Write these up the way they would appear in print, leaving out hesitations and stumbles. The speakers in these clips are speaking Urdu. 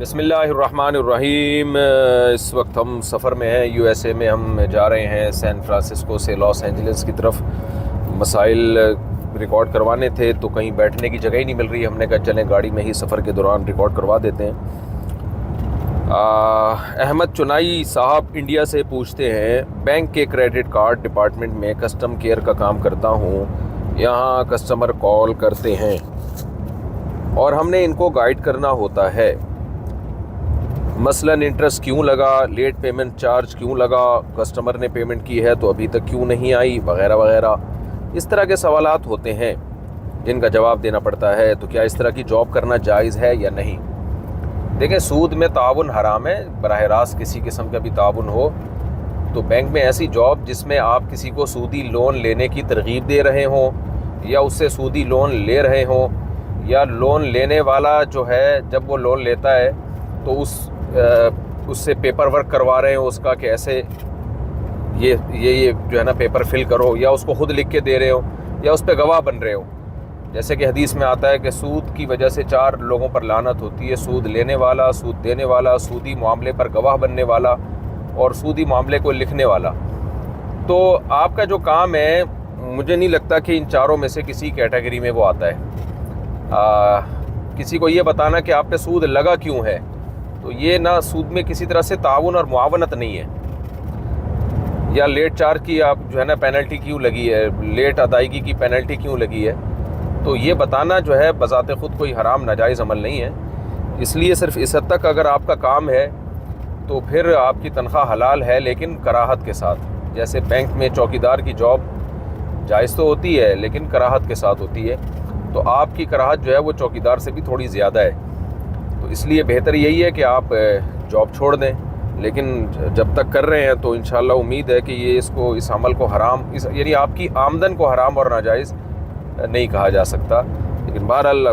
بسم اللہ الرحمن الرحیم۔ اس وقت ہم سفر میں ہیں، یو ایس اے میں ہم جا رہے ہیں سین فرانسسکو سے لاس اینجلس کی طرف۔ مسائل ریکارڈ کروانے تھے تو کہیں بیٹھنے کی جگہ ہی نہیں مل رہی، ہم نے کہا چلیں گاڑی میں ہی سفر کے دوران ریکارڈ کروا دیتے ہیں۔ احمد چنائی صاحب انڈیا سے پوچھتے ہیں، بینک کے کریڈٹ کارڈ ڈپارٹمنٹ میں کسٹم کیئر کا کام کرتا ہوں، یہاں کسٹمر کال کرتے ہیں اور ہم نے ان کو گائیڈ کرنا ہوتا ہے، مثلاً انٹرسٹ کیوں لگا، لیٹ پیمنٹ چارج کیوں لگا، کسٹمر نے پیمنٹ کی ہے تو ابھی تک کیوں نہیں آئی، وغیرہ وغیرہ۔ اس طرح کے سوالات ہوتے ہیں جن کا جواب دینا پڑتا ہے۔ تو کیا اس طرح کی جاب کرنا جائز ہے یا نہیں؟ دیکھیں، سود میں تعاون حرام ہے، براہ راست کسی قسم کا بھی تعاون ہو تو بینک میں ایسی جاب جس میں آپ کسی کو سودی لون لینے کی ترغیب دے رہے ہوں یا اس سے سودی لون لے رہے ہوں، یا لون لینے والا جو ہے جب وہ لون لیتا ہے تو اس سے پیپر ورک کروا رہے ہوں اس کا کہ ایسے یہ جو ہے نا پیپر فل کرو، یا اس کو خود لکھ کے دے رہے ہو یا اس پہ گواہ بن رہے ہو۔ جیسے کہ حدیث میں آتا ہے کہ سود کی وجہ سے 4 لوگوں پر لعنت ہوتی ہے: سود لینے والا، سود دینے والا، سودی معاملے پر گواہ بننے والا اور سودی معاملے کو لکھنے والا۔ تو آپ کا جو کام ہے، مجھے نہیں لگتا کہ ان چاروں میں سے کسی کیٹیگری میں وہ آتا ہے۔ کسی کو یہ بتانا کہ آپ پہ سود لگا کیوں ہے، تو یہ نہ سود میں کسی طرح سے تعاون اور معاونت نہیں ہے۔ یا لیٹ چارج کی آپ جو ہے نا پینلٹی کیوں لگی ہے، لیٹ ادائیگی کی پینلٹی کیوں لگی ہے، تو یہ بتانا جو ہے بذات خود کوئی حرام ناجائز عمل نہیں ہے۔ اس لیے صرف اس حد تک اگر آپ کا کام ہے تو پھر آپ کی تنخواہ حلال ہے، لیکن کراہت کے ساتھ۔ جیسے بینک میں چوکیدار کی جاب جائز تو ہوتی ہے لیکن کراہت کے ساتھ ہوتی ہے، تو آپ کی کراہت جو ہے وہ چوکیدار سے بھی تھوڑی زیادہ ہے۔ تو اس لیے بہتر یہی ہے کہ آپ جاب چھوڑ دیں، لیکن جب تک کر رہے ہیں تو انشاءاللہ امید ہے کہ یہ اس عمل کو حرام، یعنی آپ کی آمدن کو حرام اور ناجائز نہیں کہا جا سکتا، لیکن بہرحال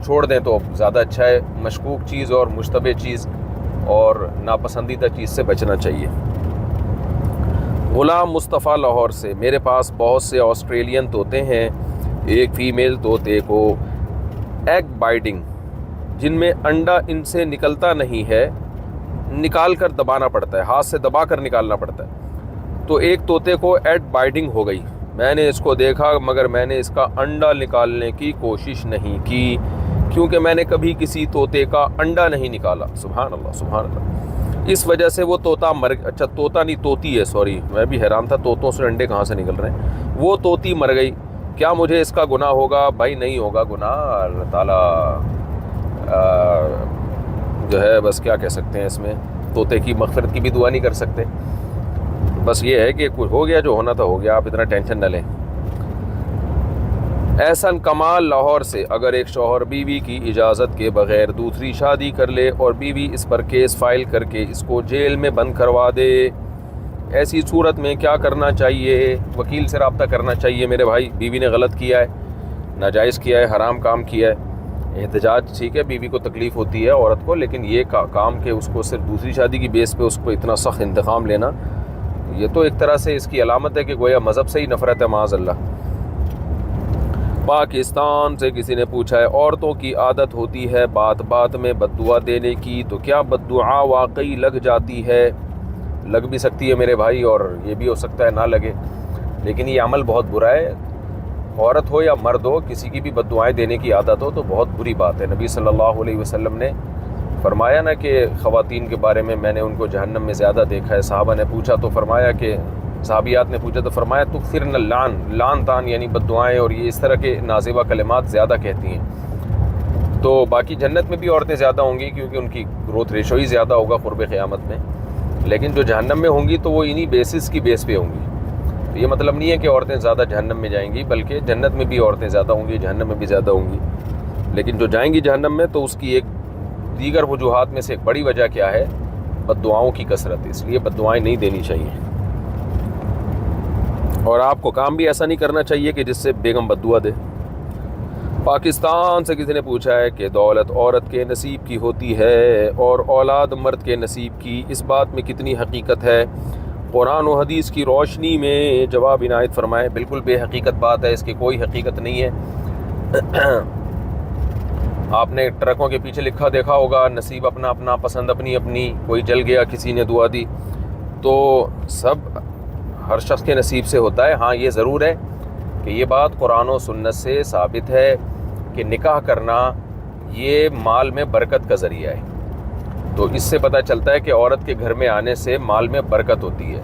چھوڑ دیں تو زیادہ اچھا ہے۔ مشکوک چیز اور مشتبہ چیز اور ناپسندیدہ چیز سے بچنا چاہیے۔ غلام مصطفیٰ لاہور سے، میرے پاس بہت سے آسٹریلین طوطے ہیں، ایک فیمیل طوطے کو ایگ بائٹنگ جن میں انڈا ان سے نکلتا نہیں ہے، نکال کر دبانا پڑتا ہے، ہاتھ سے دبا کر نکالنا پڑتا ہے، تو ایک طوطے کو ایگ بائٹنگ ہو گئی۔ میں نے اس کو دیکھا مگر میں نے اس کا انڈا نکالنے کی کوشش نہیں کی کیونکہ میں نے کبھی کسی طوطے کا انڈا نہیں نکالا۔ سبحان اللہ سبحان اللہ۔ اس وجہ سے وہ طوطا اچھا طوطا نہیں طوطی ہے، سوری، میں بھی حیران تھا طوطوں سے انڈے کہاں سے نکل رہے ہیں۔ وہ طوطی مر گئی، کیا مجھے اس کا گناہ ہوگا؟ بھائی نہیں ہوگا گناہ، اللہ تعالیٰ جو ہے بس کیا کہہ سکتے ہیں، اس میں طوطے کی مغفرت کی بھی دعا نہیں کر سکتے، بس یہ ہے کہ کچھ ہو گیا، جو ہونا تھا ہو گیا، آپ اتنا ٹینشن نہ لیں۔ احسن کمال لاہور سے، اگر ایک شوہر بیوی کی اجازت کے بغیر دوسری شادی کر لے اور بیوی اس پر کیس فائل کر کے اس کو جیل میں بند کروا دے، ایسی صورت میں کیا کرنا چاہیے؟ وکیل سے رابطہ کرنا چاہیے میرے بھائی۔ بیوی نے غلط کیا ہے، ناجائز کیا ہے، حرام کام کیا ہے، احتجاج ٹھیک ہے، بیوی کو تکلیف ہوتی ہے عورت کو، لیکن یہ کام کہ اس کو صرف دوسری شادی کی بیس پہ اس کو اتنا سخت انتقام لینا، یہ تو ایک طرح سے اس کی علامت ہے کہ گویا مذہب سے ہی نفرت ہے، معاذ اللہ۔ پاکستان سے کسی نے پوچھا ہے، عورتوں کی عادت ہوتی ہے بات بات میں بد دعا دینے کی، تو کیا بد دعا واقعی لگ جاتی ہے؟ لگ بھی سکتی ہے میرے بھائی، اور یہ بھی ہو سکتا ہے نہ لگے، لیکن یہ عمل بہت برا ہے۔ عورت ہو یا مرد ہو، کسی کی بھی بد دعائیں دینے کی عادت ہو تو بہت بری بات ہے۔ نبی صلی اللہ علیہ وسلم نے فرمایا نا کہ خواتین کے بارے میں نے ان کو جہنم میں زیادہ دیکھا ہے۔ صحابہ نے پوچھا تو فرمایا کہ صحابیات نے پوچھا تو فرمایا تکثرن اللعن تان، یعنی بد دعائیں اور یہ اس طرح کے نازیبہ کلمات زیادہ کہتی ہیں، تو باقی جنت میں بھی عورتیں زیادہ ہوں گی کیونکہ ان کی گروتھ ریشو ہی زیادہ ہوگا قرب قیامت میں، لیکن جو جہنم میں ہوں گی تو وہ انہی بیسس کی بیس پہ ہوں گی۔ تو یہ مطلب نہیں ہے کہ عورتیں زیادہ جہنم میں جائیں گی، بلکہ جنت میں بھی عورتیں زیادہ ہوں گی، جہنم میں بھی زیادہ ہوں گی، لیکن جو جائیں گی جہنم میں تو اس کی ایک دیگر وجوہات میں سے ایک بڑی وجہ کیا ہے؟ بد دعاؤں کی کثرت، اس لیے بد دعائیں نہیں دینی چاہیے، اور آپ کو کام بھی ایسا نہیں کرنا چاہیے کہ جس سے بیگم بد دعا دے۔ پاکستان سے کسی نے پوچھا ہے کہ دولت عورت کے نصیب کی ہوتی ہے اور اولاد مرد کے نصیب کی، اس بات میں کتنی حقیقت ہے؟ قرآن و حدیث کی روشنی میں جواب عنایت فرمائے۔ بالکل بے حقیقت بات ہے، اس کی کوئی حقیقت نہیں ہے۔ آپ نے ٹرکوں کے پیچھے لکھا دیکھا ہوگا نصیب اپنا اپنا پسند اپنی اپنی، کوئی جل گیا کسی نے دعا دی، تو سب ہر شخص کے نصیب سے ہوتا ہے۔ ہاں یہ ضرور ہے کہ یہ بات قرآن و سنت سے ثابت ہے کہ نکاح کرنا یہ مال میں برکت کا ذریعہ ہے۔ تو اس سے پتہ چلتا ہے کہ عورت کے گھر میں آنے سے مال میں برکت ہوتی ہے۔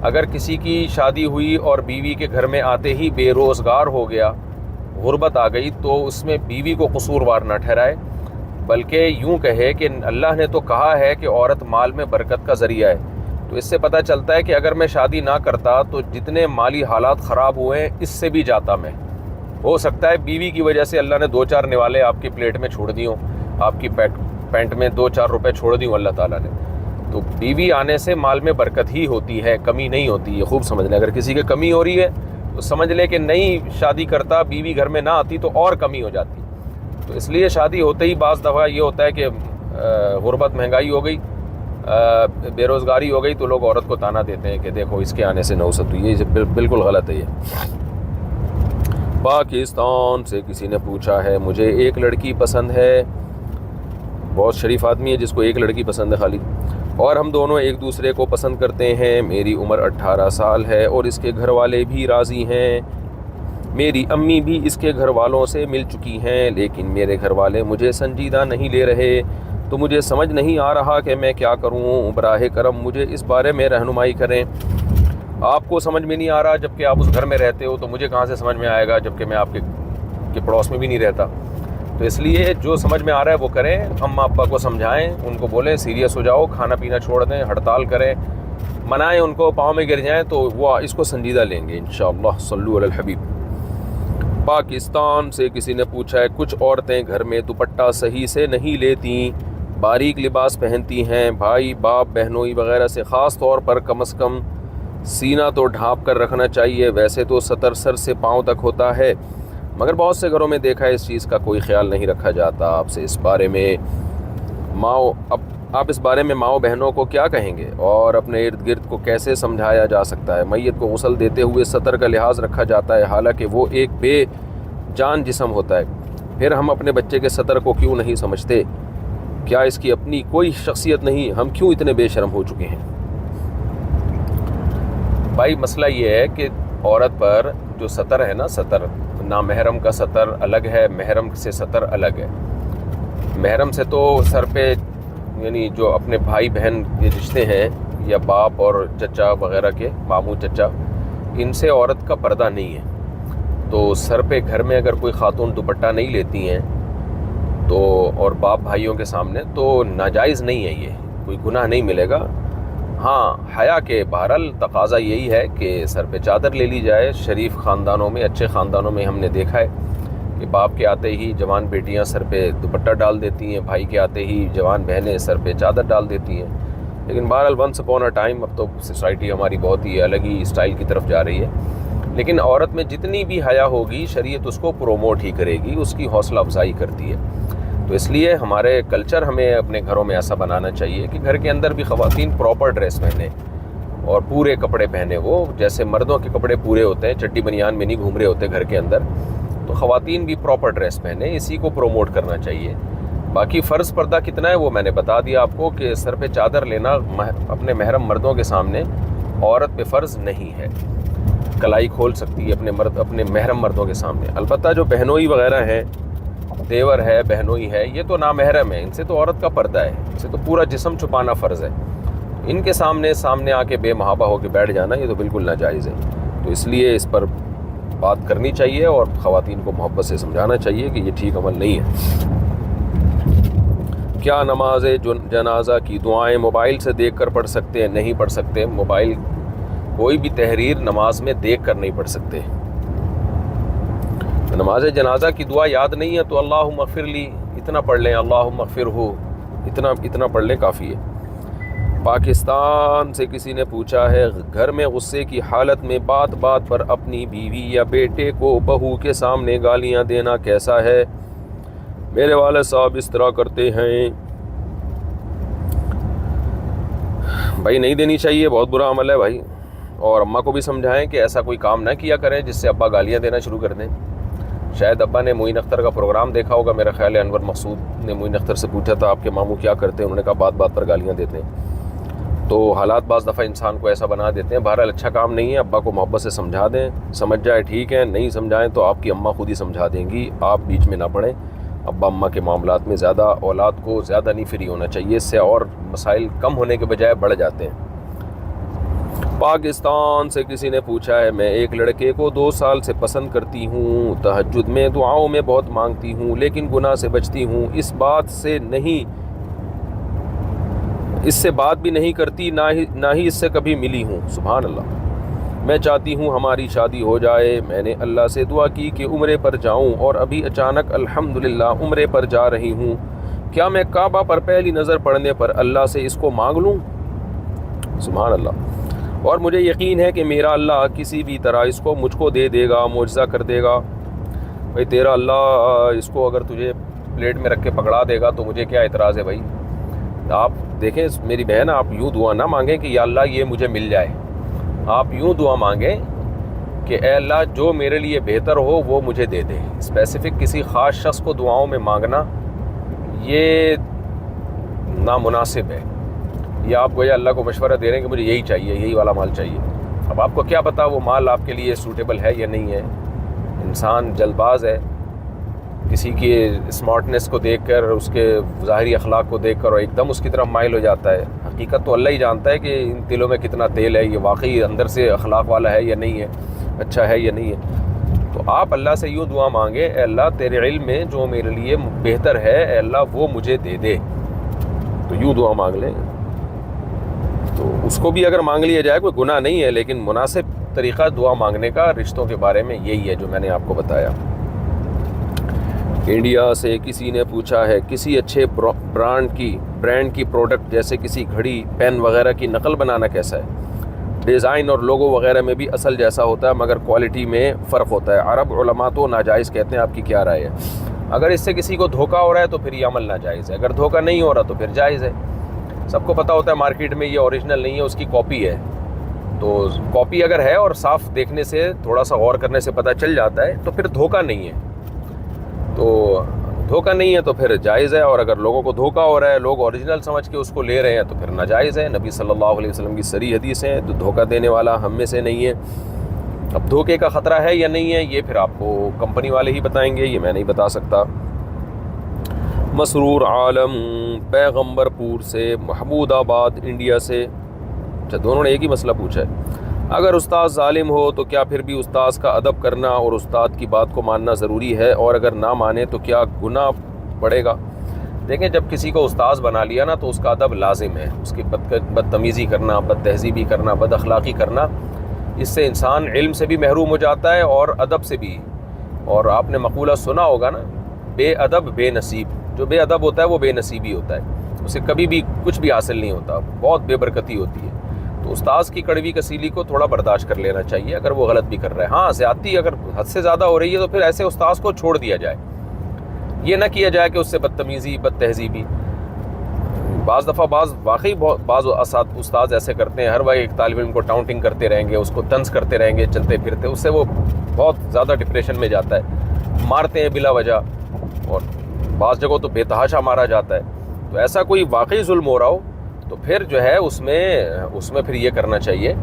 اگر کسی کی شادی ہوئی اور بیوی کے گھر میں آتے ہی بے روزگار ہو گیا، غربت آ گئی، تو اس میں بیوی کو قصوروار نہ ٹھہرائے، بلکہ یوں کہے کہ اللہ نے تو کہا ہے کہ عورت مال میں برکت کا ذریعہ ہے۔ تو اس سے پتہ چلتا ہے کہ اگر میں شادی نہ کرتا تو جتنے مالی حالات خراب ہوئے ہیں اس سے بھی جاتا میں۔ ہو سکتا ہے بیوی کی وجہ سے اللہ نے 2-4 نوالے آپ کی پلیٹ میں چھوڑ دی ہوں، آپ کی پینٹ میں 2-4 روپے چھوڑ دی ہوں اللہ تعالیٰ نے۔ تو بیوی آنے سے مال میں برکت ہی ہوتی ہے، کمی نہیں ہوتی۔ یہ خوب سمجھ لیں، اگر کسی کی کمی ہو رہی ہے تو سمجھ لے کہ نہیں شادی کرتا، بیوی گھر میں نہ آتی تو اور کمی ہو جاتی۔ تو اس لیے شادی ہوتے ہی بعض دفعہ یہ ہوتا ہے کہ غربت، مہنگائی ہو گئی، بے روزگاری ہو گئی، تو لوگ عورت کو تانا دیتے ہیں کہ دیکھو اس کے آنے سے نوست ہوئی ہے۔ یہ بالکل غلط ہے۔ یہ پاکستان سے کسی نے پوچھا ہے، مجھے ایک لڑکی پسند ہے، بہت شریف آدمی ہے جس کو ایک لڑکی پسند ہے خالی، اور ہم دونوں ایک دوسرے کو پسند کرتے ہیں۔ میری عمر 18 سال ہے اور اس کے گھر والے بھی راضی ہیں۔ میری امی بھی اس کے گھر والوں سے مل چکی ہیں، لیکن میرے گھر والے مجھے سنجیدہ نہیں لے رہے، تو مجھے سمجھ نہیں آ رہا کہ میں کیا کروں۔ براہ کرم مجھے اس بارے میں رہنمائی کریں۔ آپ کو سمجھ میں نہیں آ رہا جبکہ آپ اس گھر میں رہتے ہو، تو مجھے کہاں سے سمجھ میں آئے گا جبکہ میں آپ کے پڑوس میں بھی نہیں رہتا۔ تو اس لیے جو سمجھ میں آ رہا ہے وہ کریں، اماں ابا کو سمجھائیں، ان کو بولیں سیریس ہو جاؤ، کھانا پینا چھوڑ دیں، ہڑتال کریں، منائیں ان کو، پاؤں میں گر جائیں تو وہ اس کو سنجیدہ لیں گے انشاءاللہ۔ صلو علی الحبیب۔ پاکستان سے کسی نے پوچھا ہے، کچھ عورتیں گھر میں دوپٹہ صحیح سے نہیں لیتی، باریک لباس پہنتی ہیں، بھائی باپ بہنوئی وغیرہ سے، خاص طور پر کم از کم سینہ تو ڈھانپ کر رکھنا چاہیے۔ ویسے تو سطر سر سے پاؤں تک ہوتا ہے، مگر بہت سے گھروں میں دیکھا ہے اس چیز کا کوئی خیال نہیں رکھا جاتا۔ آپ سے اس بارے میں آپ اس بارے میں ماؤں بہنوں کو کیا کہیں گے، اور اپنے ارد گرد کو کیسے سمجھایا جا سکتا ہے؟ میت کو غسل دیتے ہوئے سطر کا لحاظ رکھا جاتا ہے، حالانکہ وہ ایک بے جان جسم ہوتا ہے، پھر ہم اپنے بچے کے سطر کو کیوں نہیں سمجھتے؟ کیا اس کی اپنی کوئی شخصیت نہیں؟ ہم کیوں اتنے بے شرم ہو چکے ہیں؟ بھائی مسئلہ یہ ہے کہ عورت پر جو سطر ہے نا، سطر نامحرم کا سطر الگ ہے، محرم سے سطر الگ ہے۔ محرم سے تو سر پہ، یعنی جو اپنے بھائی بہن کے رشتے ہیں یا باپ اور چچا وغیرہ کے، ماموں چچا، ان سے عورت کا پردہ نہیں ہے۔ تو سر پہ گھر میں اگر کوئی خاتون دوپٹہ نہیں لیتی ہیں تو، اور باپ بھائیوں کے سامنے، تو ناجائز نہیں ہے، یہ کوئی گناہ نہیں ملے گا۔ ہاں حیا کے بہرحال تقاضا یہی ہے کہ سر پہ چادر لے لی جائے۔ شریف خاندانوں میں، اچھے خاندانوں میں ہم نے دیکھا ہے کہ باپ کے آتے ہی جوان بیٹیاں سر پہ دوپٹہ ڈال دیتی ہیں، بھائی کے آتے ہی جوان بہنیں سر پہ چادر ڈال دیتی ہیں۔ لیکن بہرحال ونس اپون اے ٹائم، اب تو سوسائٹی ہماری بہت ہی الگ ہی اسٹائل کی طرف جا رہی ہے، لیکن عورت میں جتنی بھی حیا ہوگی شریعت اس کو پروموٹ ہی کرے گی، اس کی حوصلہ افزائی کرتی ہے۔ تو اس لیے ہمارے کلچر ہمیں اپنے گھروں میں ایسا بنانا چاہیے کہ گھر کے اندر بھی خواتین پراپر ڈریس پہنے اور پورے کپڑے پہنے، وہ جیسے مردوں کے کپڑے پورے ہوتے ہیں، چڈی بنیان میں نہیں گھوم رہے ہوتے گھر کے اندر، تو خواتین بھی پراپر ڈریس پہنے، اسی کو پروموٹ کرنا چاہیے۔ باقی فرض پردہ کتنا ہے وہ میں نے بتا دیا آپ کو، کہ سر پہ چادر لینا اپنے محرم مردوں کے سامنے عورت پہ فرض نہیں ہے، کلائی کھول سکتی ہے اپنے محرم مردوں کے سامنے۔ البتہ جو بہنوئی وغیرہ ہیں، دیور ہے، بہنوئی ہے، یہ تو نامحرم ہے، ان سے تو عورت کا پردہ ہے، ان سے تو پورا جسم چھپانا فرض ہے۔ ان کے سامنے آ کے بے محابہ ہو کے بیٹھ جانا یہ تو بالکل ناجائز ہے۔ تو اس لیے اس پر بات کرنی چاہیے اور خواتین کو محبت سے سمجھانا چاہیے کہ یہ ٹھیک عمل نہیں ہے۔ کیا نماز جنازہ کی دعائیں موبائل سے دیکھ کر پڑھ سکتے ہیں؟ نہیں پڑھ سکتے۔ موبائل کوئی بھی تحریر نماز میں دیکھ کر نہیں پڑھ سکتے۔ نماز جنازہ کی دعا یاد نہیں ہے تو اللہم اغفر لی اتنا پڑھ لیں، اللہم اغفرہ اتنا پڑھ لیں، کافی ہے۔ پاکستان سے کسی نے پوچھا ہے، گھر میں غصے کی حالت میں بات بات پر اپنی بیوی یا بیٹے کو بہو کے سامنے گالیاں دینا کیسا ہے؟ میرے والد صاحب اس طرح کرتے ہیں۔ بھائی نہیں دینی چاہیے، بہت برا عمل ہے بھائی، اور اماں کو بھی سمجھائیں کہ ایسا کوئی کام نہ کیا کریں جس سے ابا گالیاں دینا شروع کر دیں۔ شاید ابا نے معین اختر کا پروگرام دیکھا ہوگا، میرا خیال ہے انور مقصود نے معین اختر سے پوچھا تھا آپ کے ماموں کیا کرتے ہیں، انہوں نے کہا بات بات پر گالیاں دیتے ہیں۔ تو حالات بعض دفعہ انسان کو ایسا بنا دیتے ہیں۔ بہرحال اچھا کام نہیں ہے، ابا کو محبت سے سمجھا دیں، سمجھ جائے ٹھیک ہے، نہیں سمجھائیں تو آپ کی اماں خود ہی سمجھا دیں گی، آپ بیچ میں نہ پڑیں۔ ابا اماں کے معاملات میں زیادہ اولاد کو زیادہ نہیں فری ہونا چاہیے، اس سے اور مسائل کم ہونے کے بجائے بڑھ جاتے ہیں۔ پاکستان سے کسی نے پوچھا ہے، میں ایک لڑکے کو 2 سال سے پسند کرتی ہوں، تہجد میں دعاؤں میں بہت مانگتی ہوں، لیکن گناہ سے بچتی ہوں، اس بات بھی نہیں کرتی، نہ ہی اس سے کبھی ملی ہوں۔ سبحان اللہ۔ میں چاہتی ہوں ہماری شادی ہو جائے، میں نے اللہ سے دعا کی کہ عمرے پر جاؤں اور ابھی اچانک الحمدللہ عمرے پر جا رہی ہوں، کیا میں کعبہ پر پہلی نظر پڑنے پر اللہ سے اس کو مانگ لوں؟ سبحان اللہ۔ اور مجھے یقین ہے کہ میرا اللہ کسی بھی طرح اس کو مجھ کو دے دے گا، معجزہ کر دے گا۔ بھائی تیرا اللہ اس کو اگر تجھے پلیٹ میں رکھ کے پکڑا دے گا تو مجھے کیا اعتراض ہے بھائی؟ آپ دیکھیں میری بہن، آپ یوں دعا نہ مانگیں کہ یا اللہ یہ مجھے مل جائے، آپ یوں دعا مانگیں کہ اے اللہ جو میرے لیے بہتر ہو وہ مجھے دے دے۔ اسپیسیفک کسی خاص شخص کو دعاؤں میں مانگنا یہ نامناسب ہے۔ یہ آپ کو یا اللہ کو مشورہ دے رہے ہیں کہ مجھے یہی چاہیے، یہی والا مال چاہیے۔ اب آپ کو کیا پتا وہ مال آپ کے لیے سوٹیبل ہے یا نہیں ہے۔ انسان جلد باز ہے، کسی کی اسمارٹنس کو دیکھ کر، اس کے ظاہری اخلاق کو دیکھ کر اور ایک دم اس کی طرف مائل ہو جاتا ہے۔ حقیقت تو اللہ ہی جانتا ہے کہ ان دلوں میں کتنا تیل ہے، یہ واقعی اندر سے اخلاق والا ہے یا نہیں ہے، اچھا ہے یا نہیں ہے۔ تو آپ اللہ سے یوں دعا مانگے، اے اللہ تیرے علم میں جو میرے لیے بہتر ہے، اے اللہ وہ مجھے دے دے۔ تو یوں دعا مانگ لیں، تو اس کو بھی اگر مانگ لیا جائے کوئی گناہ نہیں ہے، لیکن مناسب طریقہ دعا مانگنے کا رشتوں کے بارے میں یہی ہے جو میں نے آپ کو بتایا۔ انڈیا سے کسی نے پوچھا ہے، کسی اچھے برانڈ کی پروڈکٹ جیسے کسی گھڑی، پین وغیرہ کی نقل بنانا کیسا ہے؟ ڈیزائن اور لوگو وغیرہ میں بھی اصل جیسا ہوتا ہے مگر کوالٹی میں فرق ہوتا ہے۔ عرب علماء تو ناجائز کہتے ہیں، آپ کی کیا رائے ہے؟ اگر اس سے کسی کو دھوکہ ہو رہا ہے تو پھر یہ عمل ناجائز ہے، اگر دھوکہ نہیں ہو رہا تو پھر جائز ہے۔ سب کو پتہ ہوتا ہے مارکیٹ میں یہ اوریجنل نہیں ہے، اس کی کاپی ہے۔ تو کاپی اگر ہے اور صاف دیکھنے سے، تھوڑا سا غور کرنے سے پتہ چل جاتا ہے تو پھر دھوکہ نہیں ہے، تو دھوکہ نہیں ہے تو پھر جائز ہے۔ اور اگر لوگوں کو دھوکہ ہو رہا ہے، لوگ اوریجنل سمجھ کے اس کو لے رہے ہیں تو پھر ناجائز ہے۔ نبی صلی اللہ علیہ وسلم کی صریح حدیث ہے، تو دھوکہ دینے والا ہم میں سے نہیں ہے۔ اب دھوکے کا خطرہ ہے یا نہیں ہے یہ پھر آپ کو کمپنی والے ہی بتائیں گے، یہ میں نہیں بتا سکتا۔ مسرور عالم پیغمبر پور سے، محمود آباد انڈیا سے، اچھا دونوں نے ایک ہی مسئلہ پوچھا ہے۔ اگر استاد ظالم ہو تو کیا پھر بھی استاذ کا ادب کرنا اور استاد کی بات کو ماننا ضروری ہے، اور اگر نہ مانے تو کیا گناہ پڑے گا؟ دیکھیں جب کسی کو استاذ بنا لیا نا تو اس کا ادب لازم ہے، اس کی بدتمیزی کرنا، بد تہذیبی کرنا، بد اخلاقی کرنا، اس سے انسان علم سے بھی محروم ہو جاتا ہے اور ادب سے بھی۔ اور آپ نے مقولہ سنا ہوگا نا، بے ادب بے نصیب۔ جو بے ادب ہوتا ہے وہ بے نصیبی ہوتا ہے، اسے کبھی بھی کچھ بھی حاصل نہیں ہوتا، بہت بے برکتی ہوتی ہے۔ تو استاذ کی کڑوی کسیلی کو تھوڑا برداشت کر لینا چاہیے اگر وہ غلط بھی کر رہا ہے۔ ہاں زیادتی اگر حد سے زیادہ ہو رہی ہے تو پھر ایسے استاذ کو چھوڑ دیا جائے، یہ نہ کیا جائے کہ اس سے بدتمیزی، بد تہذیبی۔ بعض دفعہ واقعی بعض استاذ ایسے کرتے ہیں، ہر وقت ایک طالب علم کو ٹاؤنٹنگ کرتے رہیں گے، اس کو طنز کرتے رہیں گے چلتے پھرتے، اس سے وہ بہت زیادہ ڈپریشن میں جاتا ہے، مارتے ہیں بلا وجہ، اور بعض جگہوں تو بے تحاشا مارا جاتا ہے۔ تو ایسا کوئی واقعی ظلم ہو رہا ہو تو پھر جو ہے اس میں پھر یہ کرنا چاہیے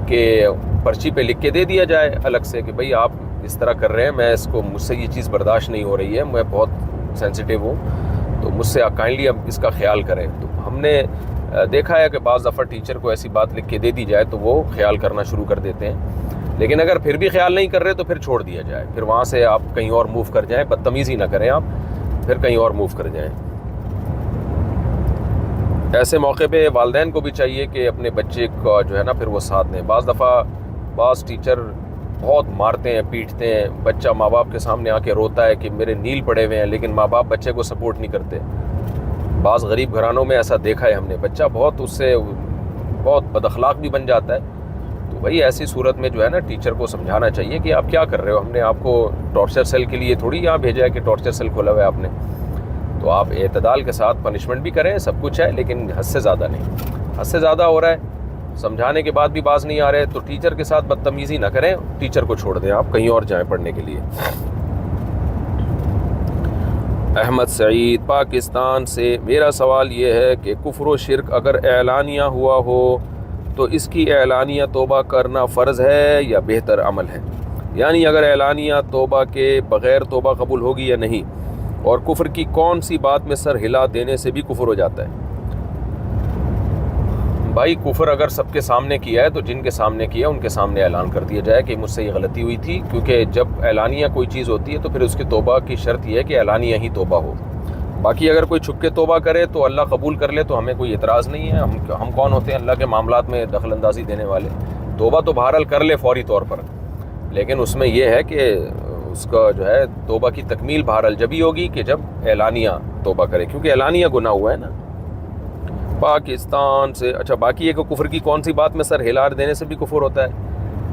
کہ پرچی پہ لکھ کے دے دیا جائے الگ سے کہ بھئی آپ اس طرح کر رہے ہیں، مجھ سے یہ چیز برداشت نہیں ہو رہی ہے، میں بہت سینسیٹیو ہوں، تو مجھ سے کائنڈلی اب اس کا خیال کریں۔ تو ہم نے دیکھا ہے کہ بعض دفعہ ٹیچر کو ایسی بات لکھ کے دے دی جائے تو وہ خیال کرنا شروع کر دیتے ہیں، لیکن اگر پھر بھی خیال نہیں کر رہے تو پھر چھوڑ دیا جائے، پھر وہاں سے آپ کہیں اور موو کر جائیں، بدتمیزی نہ کریں، آپ پھر کہیں اور موو کر جائیں۔ ایسے موقع پہ والدین کو بھی چاہیے کہ اپنے بچے کا جو ہے نا پھر وہ ساتھ دیں۔ بعض دفعہ بعض ٹیچر بہت مارتے ہیں، پیٹتے ہیں، بچہ ماں باپ کے سامنے آ کے روتا ہے کہ میرے نیل پڑے ہوئے ہیں، لیکن ماں باپ بچے کو سپورٹ نہیں کرتے۔ بعض غریب گھرانوں میں ایسا دیکھا ہے ہم نے، بچہ اس سے بہت بد اخلاق بھی بن جاتا ہے۔ تو وہی ایسی صورت میں جو ہے نا ٹیچر کو سمجھانا چاہیے کہ آپ کیا کر رہے ہو، ہم نے آپ کو ٹارچر سیل کے لیے تھوڑی یہاں بھیجا ہے کہ ٹارچر سیل کھولا ہوا ہے آپ نے۔ تو آپ اعتدال کے ساتھ پنشمنٹ بھی کریں، سب کچھ ہے، لیکن حد سے زیادہ نہیں۔ حد سے زیادہ ہو رہا ہے، سمجھانے کے بعد بھی باز نہیں آ رہے تو ٹیچر کے ساتھ بدتمیزی نہ کریں، ٹیچر کو چھوڑ دیں، آپ کہیں اور جائیں پڑھنے کے لیے۔ احمد سعید پاکستان سے، میرا سوال یہ ہے کہ کفر و شرک اگر اعلانیہ ہوا ہو تو اس کی اعلانیہ توبہ کرنا فرض ہے یا بہتر عمل ہے؟ یعنی اگر اعلانیہ توبہ کے بغیر توبہ قبول ہوگی یا نہیں، اور کفر کی کون سی بات میں سر ہلا دینے سے بھی کفر ہو جاتا ہے؟ بھائی کفر اگر سب کے سامنے کیا ہے تو جن کے سامنے کیا ان کے سامنے اعلان کر دیا جائے کہ مجھ سے یہ غلطی ہوئی تھی، کیونکہ جب اعلانیہ کوئی چیز ہوتی ہے تو پھر اس کی توبہ کی شرط یہ ہے کہ اعلانیہ ہی توبہ ہو۔ باقی اگر کوئی چھپ کے توبہ کرے تو اللہ قبول کر لے تو ہمیں کوئی اعتراض نہیں ہے، ہم کون ہوتے ہیں اللہ کے معاملات میں دخل اندازی دینے والے؟ توبہ تو بہرحال کر لے فوری طور پر، لیکن اس میں یہ ہے کہ اس کا جو ہے توبہ کی تکمیل بہرحال جب ہی ہوگی کہ جب اعلانیہ توبہ کرے، کیونکہ اعلانیہ گناہ ہوا ہے نا۔ پاکستان سے، اچھا باقی ہے کہ کفر کی کون سی بات میں سر ہلا دینے سے بھی کفر ہوتا ہے؟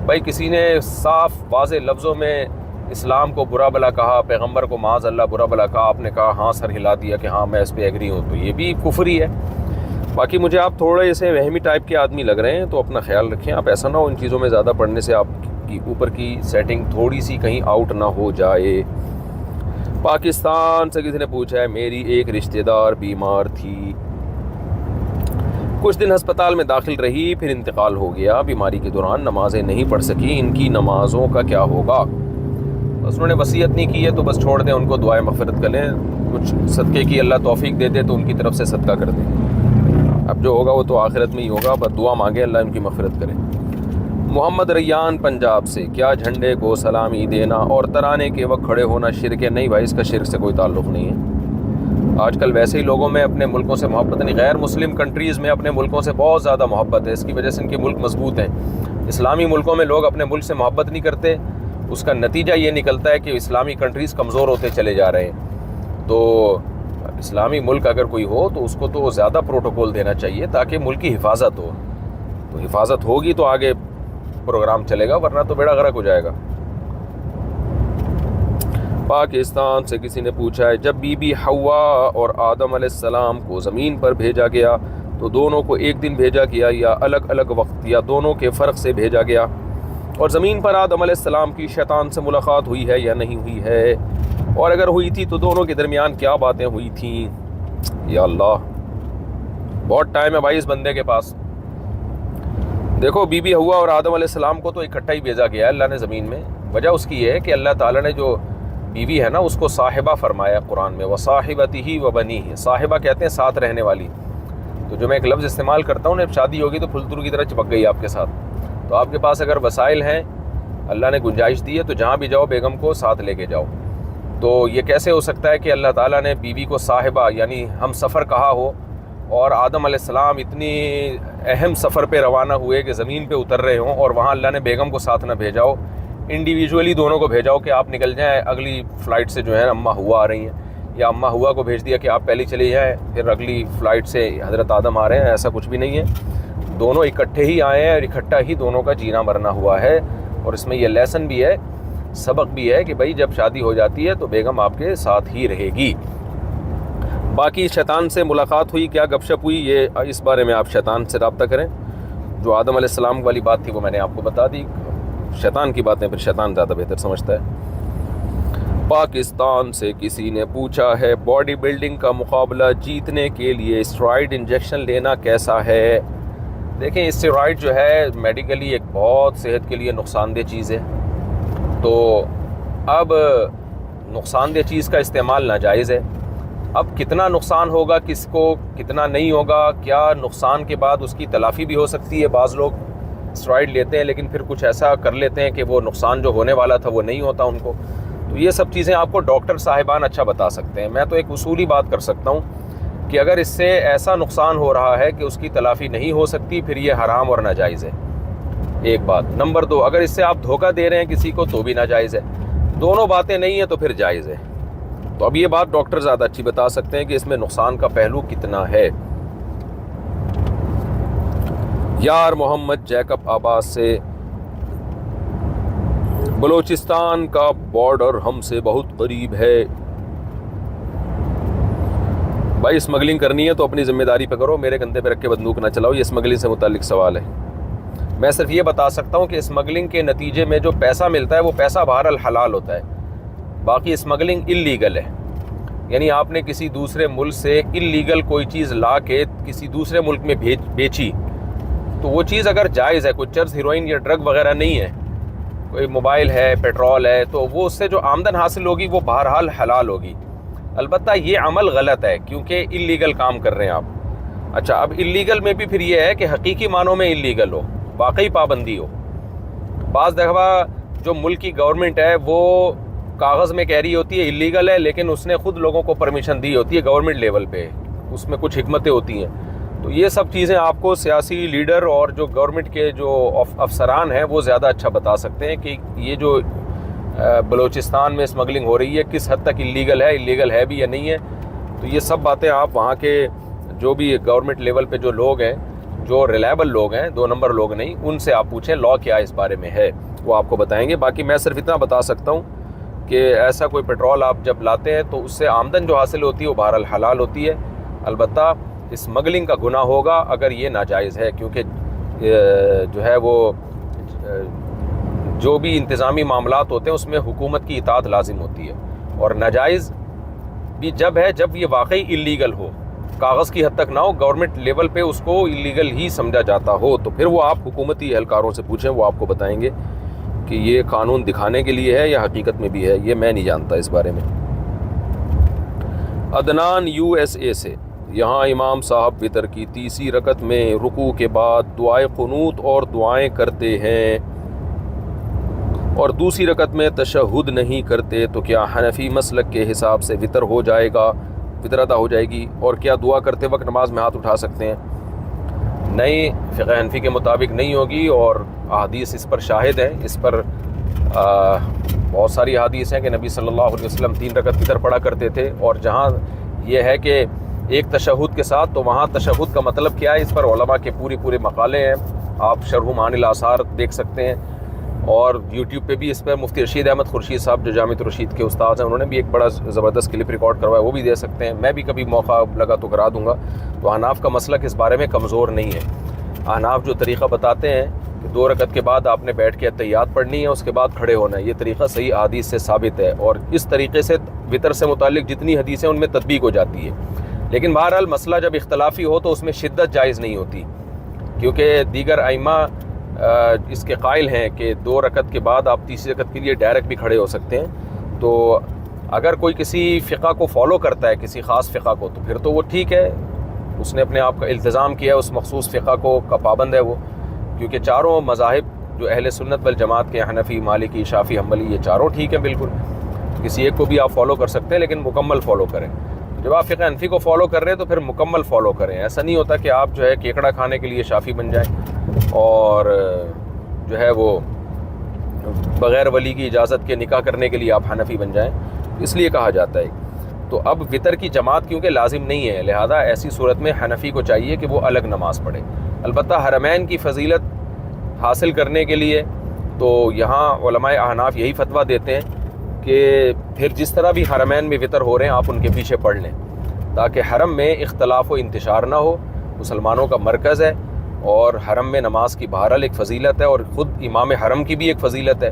بھائی کسی نے صاف واضح لفظوں میں اسلام کو برا بلا کہا، پیغمبر کو معاذ اللہ برا بلا کہا، آپ نے کہا ہاں سر ہلا دیا کہ ہاں میں اس پہ ایگری ہوں، تو یہ بھی کفر ہی ہے۔ باقی مجھے آپ تھوڑے سے وہمی ٹائپ کے آدمی لگ رہے ہیں، تو اپنا خیال رکھیں، آپ ایسا نہ ہو ان چیزوں میں زیادہ پڑھنے سے آپ کی اوپر کی سیٹنگ تھوڑی سی کہیں آؤٹ نہ ہو جائے۔ پاکستان سے کسی نے پوچھا ہے میری ایک رشتہ دار بیمار تھی، کچھ دن ہسپتال میں داخل رہی، پھر انتقال ہو گیا، بیماری کے دوران نمازیں نہیں پڑھ سکی، ان کی نمازوں کا کیا ہوگا؟ بس انہوں نے وصیت نہیں کی ہے تو بس چھوڑ دیں ان کو، دعائیں مغفرت کریں، کچھ صدقے کی اللہ توفیق دے دے تو ان کی طرف سے صدقہ کر دیں، اب جو ہوگا وہ تو آخرت میں ہی ہوگا، بس دعا مانگے اللہ ان کی مغفرت کرے۔ محمد ریان پنجاب سے، کیا جھنڈے کو سلامی دینا اور ترانے کے وقت کھڑے ہونا شرک ہے؟ نہیں بھائی، اس کا شرک سے کوئی تعلق نہیں ہے۔ آج کل ویسے ہی لوگوں میں اپنے ملکوں سے محبت نہیں، غیر مسلم کنٹریز میں اپنے ملکوں سے بہت زیادہ محبت ہے، اس کی وجہ سے ان کے ملک مضبوط ہیں۔ اسلامی ملکوں میں لوگ اپنے ملک سے محبت نہیں کرتے، اس کا نتیجہ یہ نکلتا ہے کہ اسلامی کنٹریز کمزور ہوتے چلے جا رہے ہیں۔ تو اسلامی ملک اگر کوئی ہو تو اس کو تو زیادہ پروٹوکول دینا چاہیے تاکہ ملک کی حفاظت ہو، تو حفاظت ہوگی تو آگے پروگرام چلے گا، ورنہ تو بیڑا غرق ہو جائے گا۔ پاکستان سے کسی نے پوچھا ہے جب بی بی حوا اور آدم علیہ السلام کو زمین پر بھیجا گیا تو دونوں کو ایک دن بھیجا گیا یا الگ الگ وقت، یا دونوں کے فرق سے بھیجا گیا؟ اور زمین پر آدم علیہ السلام کی شیطان سے ملاقات ہوئی ہے یا نہیں ہوئی ہے؟ اور اگر ہوئی تھی تو دونوں کے درمیان کیا باتیں ہوئی تھیں؟ یا اللہ، بہت ٹائم ہے بھائی اس بندے کے پاس۔ دیکھو بی بی حوا اور آدم علیہ السلام کو تو اکٹھا ہی بھیجا گیا ہے اللہ نے زمین میں۔ وجہ اس کی یہ ہے کہ اللہ تعالیٰ نے جو بیوی ہے نا اس کو صاحبہ فرمایا قرآن میں، وصاحبتہ وبنیہ، صاحبہ کہتے ہیں ساتھ رہنے والی، تو جو میں ایک لفظ استعمال کرتا ہوں، جب شادی ہوگی تو پھلترو کی طرح چپک گئی آپ کے ساتھ، تو آپ کے پاس اگر وسائل ہیں، اللہ نے گنجائش دی ہے، تو جہاں بھی جاؤ بیگم کو ساتھ لے کے جاؤ۔ تو یہ کیسے ہو سکتا ہے کہ اللہ تعالیٰ نے بیوی کو صاحبہ یعنی ہم سفر کہا ہو، اور آدم علیہ السلام اتنی اہم سفر پہ روانہ ہوئے کہ زمین پہ اتر رہے ہوں، اور وہاں اللہ نے بیگم کو ساتھ نہ بھیجا ہو، انڈیویجولی دونوں کو بھیجا ہو کہ آپ نکل جائیں، اگلی فلائٹ سے جو ہے اماں ہوا آ رہی ہیں، یا اماں ہوا کو بھیج دیا کہ آپ پہلے چلے جائیں، پھر اگلی فلائٹ سے حضرت آدم آ رہے ہیں، ایسا کچھ بھی نہیں ہے، دونوں اکٹھے ہی آئے ہیں اور اکٹھا ہی دونوں کا جینا مرنا ہوا ہے۔ اور اس میں یہ لیسن بھی ہے، سبق بھی ہے کہ بھائی جب شادی ہو جاتی ہے تو بیگم آپ کے ساتھ ہی رہے گی۔ باقی شیطان سے ملاقات ہوئی، کیا گپ شپ ہوئی، یہ اس بارے میں آپ شیطان سے رابطہ کریں۔ جو آدم علیہ السلام والی بات تھی وہ میں نے آپ کو بتا دی، شیطان کی باتیں پھر شیطان زیادہ بہتر سمجھتا ہے۔ پاکستان سے کسی نے پوچھا ہے باڈی بلڈنگ کا مقابلہ جیتنے کے لیے اسٹیرائڈ انجیکشن لینا کیسا ہے؟ دیکھیں اسٹیرائڈ جو ہے میڈیکلی ایک بہت صحت کے لیے نقصان دہ چیز ہے، تو اب نقصان دہ چیز کا استعمال ناجائز ہے۔ اب کتنا نقصان ہوگا، کس کو کتنا نہیں ہوگا، کیا نقصان کے بعد اس کی تلافی بھی ہو سکتی ہے؟ بعض لوگ اسٹیرائڈ لیتے ہیں لیکن پھر کچھ ایسا کر لیتے ہیں کہ وہ نقصان جو ہونے والا تھا وہ نہیں ہوتا ان کو، تو یہ سب چیزیں آپ کو ڈاکٹر صاحبان اچھا بتا سکتے ہیں۔ میں تو ایک اصولی بات کر سکتا ہوں کہ اگر اس سے ایسا نقصان ہو رہا ہے کہ اس کی تلافی نہیں ہو سکتی، پھر یہ حرام اور ناجائز ہے، ایک بات۔ نمبر دو، اگر اس سے آپ دھوکہ دے رہے ہیں کسی کو تو بھی ناجائز ہے۔ دونوں باتیں نہیں ہیں تو پھر جائز ہے۔ تو اب یہ بات ڈاکٹر زیادہ اچھی بتا سکتے ہیں کہ اس میں نقصان کا پہلو کتنا ہے۔ یار محمد جیکب آباد سے، بلوچستان کا بارڈر ہم سے بہت قریب ہے، بھائی اسمگلنگ کرنی ہے تو اپنی ذمہ داری پہ کرو، میرے کندھے پہ رکھ کے بندوق نہ چلاؤ، یہ اسمگلنگ سے متعلق سوال ہے۔ میں صرف یہ بتا سکتا ہوں کہ اسمگلنگ کے نتیجے میں جو پیسہ ملتا ہے وہ پیسہ بہرحال حلال ہوتا ہے، باقی اسمگلنگ اللیگل ہے۔ یعنی آپ نے کسی دوسرے ملک سے اللیگل کوئی چیز لا کے کسی دوسرے ملک میں بیچی تو وہ چیز اگر جائز ہے، کوئی چرس، ہیروئن یا ڈرگ وغیرہ نہیں ہے، کوئی موبائل ہے، پیٹرول ہے، تو وہ اس سے جو آمدن حاصل ہوگی وہ بہرحال حلال ہوگی۔ البتہ یہ عمل غلط ہے کیونکہ اللیگل کام کر رہے ہیں آپ۔ اچھا، اب اللیگل میں بھی پھر یہ ہے کہ حقیقی معنوں میں اللیگل ہو، واقعی پابندی ہو۔ بعض دفعہ جو ملک کی گورنمنٹ ہے وہ کاغذ میں کہہ رہی ہوتی ہے اللیگل ہے، لیکن اس نے خود لوگوں کو پرمیشن دی ہوتی ہے گورنمنٹ لیول پہ، اس میں کچھ حکمتیں ہوتی ہیں۔ تو یہ سب چیزیں آپ کو سیاسی لیڈر اور جو گورنمنٹ کے جو افسران ہیں وہ زیادہ اچھا بتا سکتے ہیں کہ یہ جو بلوچستان میں اسمگلنگ ہو رہی ہے کس حد تک اللیگل ہے بھی یا نہیں ہے۔ تو یہ سب باتیں آپ وہاں کے جو بھی گورنمنٹ لیول پہ جو لوگ ہیں، جو ریلائبل لوگ ہیں، 2 نمبر لوگ نہیں، ان سے آپ پوچھیں لاء کیا اس بارے میں ہے، وہ آپ کو بتائیں گے۔ باقی میں صرف اتنا بتا سکتا ہوں کہ ایسا کوئی پیٹرول آپ جب لاتے ہیں تو اس سے آمدن جو حاصل ہوتی ہے وہ بہرحال حلال ہوتی ہے۔ البتہ اسمگلنگ کا گناہ ہوگا اگر یہ ناجائز ہے، کیونکہ جو ہے وہ جو بھی انتظامی معاملات ہوتے ہیں اس میں حکومت کی اطاعت لازم ہوتی ہے، اور ناجائز بھی جب ہے جب یہ واقعی اللیگل ہو، کاغذ کی حد تک نہ ہو، گورنمنٹ لیول پہ اس کو اللیگل ہی سمجھا جاتا ہو، تو پھر وہ آپ حکومتی اہلکاروں سے پوچھیں، وہ آپ کو بتائیں گے کہ یہ قانون دکھانے کے لیے ہے یا حقیقت میں بھی ہے، یہ میں نہیں جانتا اس بارے میں۔ عدنان USA سے، یہاں امام صاحب وتر کی تیسری رکعت میں رکوع کے بعد دعائے قنوت اور دعائیں کرتے ہیں اور دوسری رکعت میں تشہد نہیں کرتے، تو کیا حنفی مسلک کے حساب سے وتر ہو جائے گا، وتر ادا ہو جائے گی، اور کیا دعا کرتے وقت نماز میں ہاتھ اٹھا سکتے ہیں؟ نہیں، فقہ حنفی کے مطابق نہیں ہوگی، اور احادیث اس پر شاہد ہیں، اس پر بہت ساری احادیث ہیں کہ نبی صلی اللہ علیہ وسلم 3 رکعت وتر پڑھا کرتے تھے، اور جہاں یہ ہے کہ ایک تشہد کے ساتھ، تو وہاں تشہد کا مطلب کیا ہے، اس پر علماء کے پورے مقالے ہیں، آپ شرح معانی الاثار دیکھ سکتے ہیں، اور یوٹیوب پہ بھی اس پر مفتی رشید احمد خورشید صاحب جو جامعۃ الرشید کے استاد ہیں، انہوں نے بھی ایک بڑا زبردست کلپ ریکارڈ کروایا، وہ بھی دے سکتے ہیں، میں بھی کبھی موقع لگا تو کرا دوں گا۔ تو احناف کا مسلک اس بارے میں کمزور نہیں ہے۔ احناف جو طریقہ بتاتے ہیں کہ 2 رکعت کے بعد آپ نے بیٹھ کے اتحیات پڑھنی ہے، اس کے بعد کھڑے ہونا ہے، یہ طریقہ صحیح احادیث سے ثابت ہے، اور اس طریقے سے وتر سے متعلق جتنی حدیثیں ان میں تطبیق ہو جاتی ہے۔ لیکن بہرحال مسئلہ جب اختلافی ہو تو اس میں شدت جائز نہیں ہوتی، کیونکہ دیگر ائمہ اس کے قائل ہیں کہ 2 رکعت کے بعد آپ تیسری رکعت کے لیے ڈائریکٹ بھی کھڑے ہو سکتے ہیں۔ تو اگر کوئی کسی فقہ کو فالو کرتا ہے، کسی خاص فقہ کو، تو پھر تو وہ ٹھیک ہے، اس نے اپنے آپ کا التزام کیا، اس مخصوص فقہ کو کا پابند ہے وہ، کیونکہ چاروں مذاہب جو اہل سنت والجماعت کے، حنفی، مالکی، شافعی، حنبلی، یہ چاروں ٹھیک ہیں بالکل، کسی ایک کو بھی آپ فالو کر سکتے ہیں، لیکن مکمل فالو کریں۔ جب آپ فقہ حنفی کو فالو کر رہے ہیں تو پھر مکمل فالو کریں، ایسا نہیں ہوتا کہ آپ جو ہے کیکڑا کھانے کے لیے شافعی بن جائیں اور جو ہے وہ بغیر ولی کی اجازت کے نکاح کرنے کے لیے آپ حنفی بن جائیں، اس لیے کہا جاتا ہے۔ تو اب وتر کی جماعت کیونکہ لازم نہیں ہے، لہذا ایسی صورت میں حنفی کو چاہیے کہ وہ الگ نماز پڑھے۔ البتہ حرمین کی فضیلت حاصل کرنے کے لیے تو یہاں علماء احناف یہی فتویٰ دیتے ہیں کہ پھر جس طرح بھی حرمین میں وتر ہو رہے ہیں آپ ان کے پیچھے پڑھ لیں، تاکہ حرم میں اختلاف و انتشار نہ ہو، مسلمانوں کا مرکز ہے، اور حرم میں نماز کی بہرحال ایک فضیلت ہے، اور خود امام حرم کی بھی ایک فضیلت ہے۔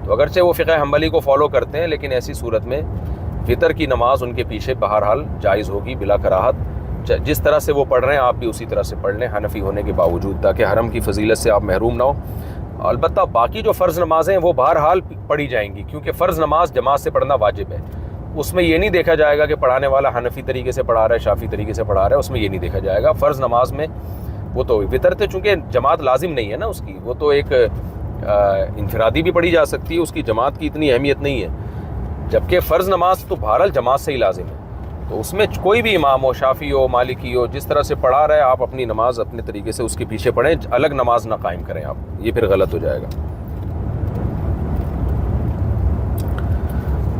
تو اگرچہ وہ فقہ حنبلی کو فالو کرتے ہیں، لیکن ایسی صورت میں وتر کی نماز ان کے پیچھے بہرحال جائز ہوگی بلا کراہت، جس طرح سے وہ پڑھ رہے ہیں آپ بھی اسی طرح سے پڑھ لیں حنفی ہونے کے باوجود، تاکہ حرم کی فضیلت سے آپ محروم نہ ہو۔ البتہ باقی جو فرض نمازیں ہیں وہ بہرحال پڑھی جائیں گی، کیونکہ فرض نماز جماعت سے پڑھنا واجب ہے، اس میں یہ نہیں دیکھا جائے گا کہ پڑھانے والا حنفی طریقے سے پڑھا رہا ہے، شافعی طریقے سے پڑھا رہا ہے، اس میں یہ نہیں دیکھا جائے گا۔ فرض نماز میں وہ تو وتر تو چونکہ جماعت لازم نہیں ہے نا اس کی، وہ تو ایک انفرادی بھی پڑھی جا سکتی ہے، اس کی جماعت کی اتنی اہمیت نہیں ہے، جبکہ فرض نماز تو بہرحال جماعت سے ہی لازم ہے۔ تو اس میں کوئی بھی امام ہو، شافعی ہو، مالکی ہو، جس طرح سے پڑھا رہا ہے آپ اپنی نماز اپنے طریقے سے اس کے پیچھے پڑھیں، الگ نماز نہ قائم کریں آپ، یہ پھر غلط ہو جائے گا۔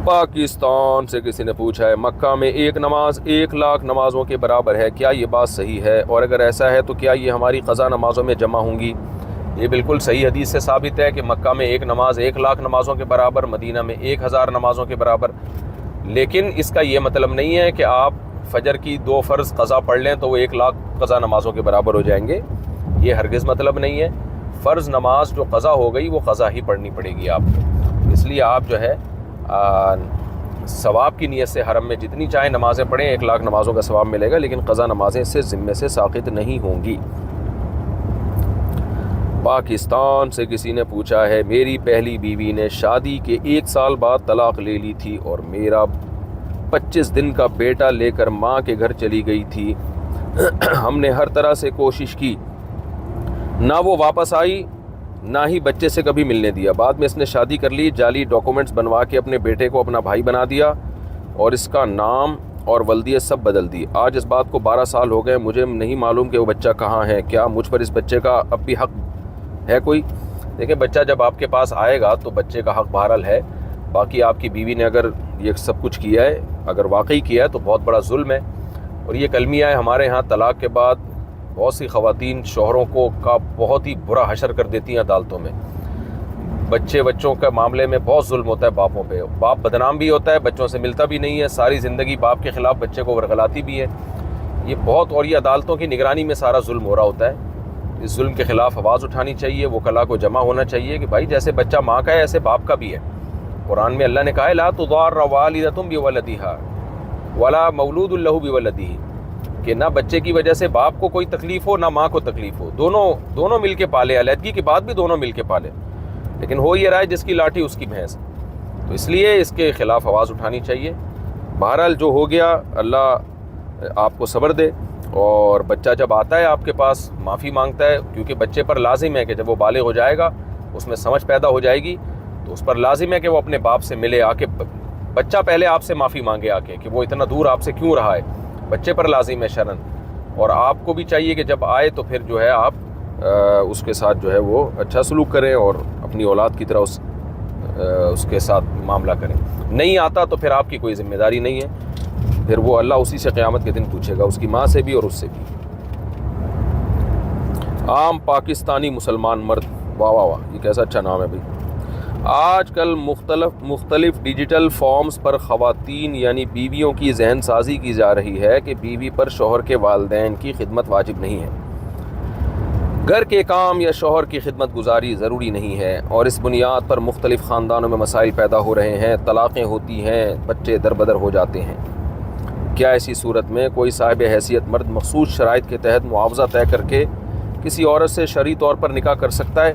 پاکستان سے کسی نے پوچھا ہے، مکہ میں ایک نماز 1,00,000 نمازوں کے برابر ہے، کیا یہ بات صحیح ہے؟ اور اگر ایسا ہے تو کیا یہ ہماری قضا نمازوں میں جمع ہوں گی؟ یہ بالکل صحیح حدیث سے ثابت ہے کہ مکہ میں ایک نماز 1,00,000 نمازوں کے برابر، مدینہ میں 1,000 نمازوں کے برابر، لیکن اس کا یہ مطلب نہیں ہے کہ آپ فجر کی 2 فرض قضا پڑھ لیں تو وہ 1,00,000 قضا نمازوں کے برابر ہو جائیں گے، یہ ہرگز مطلب نہیں ہے۔ فرض نماز جو قضا ہو گئی وہ قضا ہی پڑھنی پڑے گی آپ کو، اس لیے آپ جو ہے ثواب کی نیت سے حرم میں جتنی چاہے نمازیں پڑھیں، 1 لاکھ نمازوں کا ثواب ملے گا، لیکن قضا نمازیں اس سے ذمے سے ساقط نہیں ہوں گی۔ پاکستان سے کسی نے پوچھا ہے، میری پہلی بیوی نے شادی کے 1 سال بعد طلاق لے لی تھی اور میرا 25 دن کا بیٹا لے کر ماں کے گھر چلی گئی تھی۔ ہم نے ہر طرح سے کوشش کی، نہ وہ واپس آئی نہ ہی بچے سے کبھی ملنے دیا۔ بعد میں اس نے شادی کر لی، جعلی ڈاکومنٹس بنوا کے اپنے بیٹے کو اپنا بھائی بنا دیا اور اس کا نام اور ولدیت سب بدل دی۔ آج اس بات کو 12 سال ہو گئے، مجھے نہیں معلوم کہ وہ بچہ کہاں ہے۔ کیا مجھ پر اس بچے کا اب بھی حق ہے کوئی؟ دیکھیں، بچہ جب آپ کے پاس آئے گا تو بچے کا حق بہرحال ہے۔ باقی آپ کی بیوی نے اگر یہ سب کچھ کیا ہے، اگر واقعی کیا ہے، تو بہت بڑا ظلم ہے، اور یہ کلمیہ ہے۔ ہمارے ہاں طلاق کے بعد بہت سی خواتین شوہروں کو کا بہت ہی برا حشر کر دیتی ہیں عدالتوں میں۔ بچوں کا معاملے میں بہت ظلم ہوتا ہے باپوں پہ، باپ بدنام بھی ہوتا ہے، بچوں سے ملتا بھی نہیں ہے، ساری زندگی باپ کے خلاف بچے کو ورغلاتی بھی ہے۔ یہ بہت، اور یہ عدالتوں کی نگرانی میں سارا ظلم ہو رہا ہوتا ہے۔ اس ظلم کے خلاف آواز اٹھانی چاہیے، وکلاء کو جمع ہونا چاہیے کہ بھائی جیسے بچہ ماں کا ہے ایسے باپ کا بھی ہے۔ قرآن میں اللہ نے کہا ہے لا تضار والدۃ بولدها ولا مولود له بولده، کہ نہ بچے کی وجہ سے باپ کو کوئی تکلیف ہو نہ ماں کو تکلیف ہو، دونوں مل کے پالے، علیحدگی کے بعد بھی دونوں مل کے پالے، لیکن ہو یہ رہا ہے جس کی لاٹھی اس کی بھینس۔ تو اس لیے اس کے خلاف آواز اٹھانی چاہیے۔ بہرحال جو ہو گیا، اللہ آپ کو صبر دے، اور بچہ جب آتا ہے آپ کے پاس معافی مانگتا ہے، کیونکہ بچے پر لازم ہے کہ جب وہ بالغ ہو جائے گا، اس میں سمجھ پیدا ہو جائے گی، تو اس پر لازم ہے کہ وہ اپنے باپ سے ملے، آ کے بچہ پہلے آپ سے معافی مانگے آ کے کہ وہ اتنا دور آپ سے کیوں رہا ہے، بچے پر لازم ہے شرعاً، اور آپ کو بھی چاہیے کہ جب آئے تو پھر جو ہے آپ اس کے ساتھ جو ہے وہ اچھا سلوک کریں اور اپنی اولاد کی طرح اس کے ساتھ معاملہ کریں۔ نہیں آتا تو پھر آپ کی کوئی ذمہ داری نہیں ہے، پھر وہ اللہ اسی سے قیامت کے دن پوچھے گا، اس کی ماں سے بھی اور اس سے بھی۔ عام پاکستانی مسلمان مرد، واہ واہ واہ، یہ کیسا اچھا نام ہے بھائی۔ آج کل مختلف ڈیجیٹل فارمز پر خواتین یعنی بیویوں کی ذہن سازی کی جا رہی ہے کہ بیوی پر شوہر کے والدین کی خدمت واجب نہیں ہے، گھر کے کام یا شوہر کی خدمت گزاری ضروری نہیں ہے، اور اس بنیاد پر مختلف خاندانوں میں مسائل پیدا ہو رہے ہیں، طلاقیں ہوتی ہیں، بچے دربدر ہو جاتے ہیں۔ کیا ایسی صورت میں کوئی صاحب حیثیت مرد مخصوص شرائط کے تحت معاوضہ طے کر کے کسی عورت سے شرعی طور پر نکاح کر سکتا ہے؟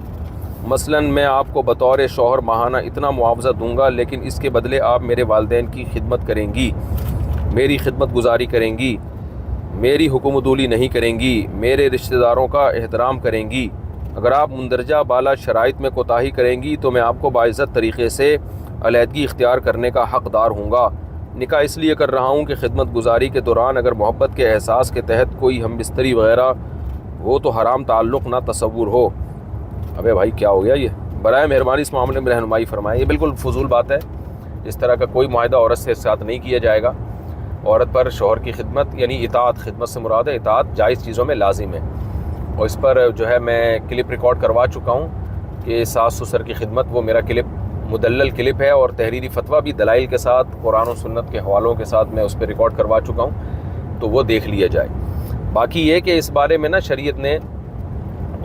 مثلاً میں آپ کو بطور شوہر ماہانہ اتنا معاوضہ دوں گا، لیکن اس کے بدلے آپ میرے والدین کی خدمت کریں گی، میری خدمت گزاری کریں گی، میری حکم عدولی نہیں کریں گی، میرے رشتہ داروں کا احترام کریں گی۔ اگر آپ مندرجہ بالا شرائط میں کوتاہی کریں گی تو میں آپ کو باعزت طریقے سے علیحدگی اختیار کرنے کا حقدار ہوں گا۔ نکاح اس لیے کر رہا ہوں کہ خدمت گزاری کے دوران اگر محبت کے احساس کے تحت کوئی ہم بستری وغیرہ ہو تو حرام تعلق نہ تصور ہو۔ ابے بھائی کیا ہو گیا یہ؟ برائے مہربانی اس معاملے میں رہنمائی فرمائیں۔ یہ بالکل فضول بات ہے، اس طرح کا کوئی معاہدہ عورت سے ساتھ نہیں کیا جائے گا۔ عورت پر شوہر کی خدمت یعنی اطاعت، خدمت سے مراد ہے اطاعت، جائز چیزوں میں لازم ہے، اور اس پر جو ہے میں کلپ ریکارڈ کروا چکا ہوں کہ ساس سسر کی خدمت، وہ میرا کلپ مدلل کلپ ہے، اور تحریری فتویٰ بھی دلائل کے ساتھ، قرآن و سنت کے حوالوں کے ساتھ میں اس پہ ریکارڈ کروا چکا ہوں، تو وہ دیکھ لیا جائے۔ باقی یہ کہ اس بارے میں نا شریعت نے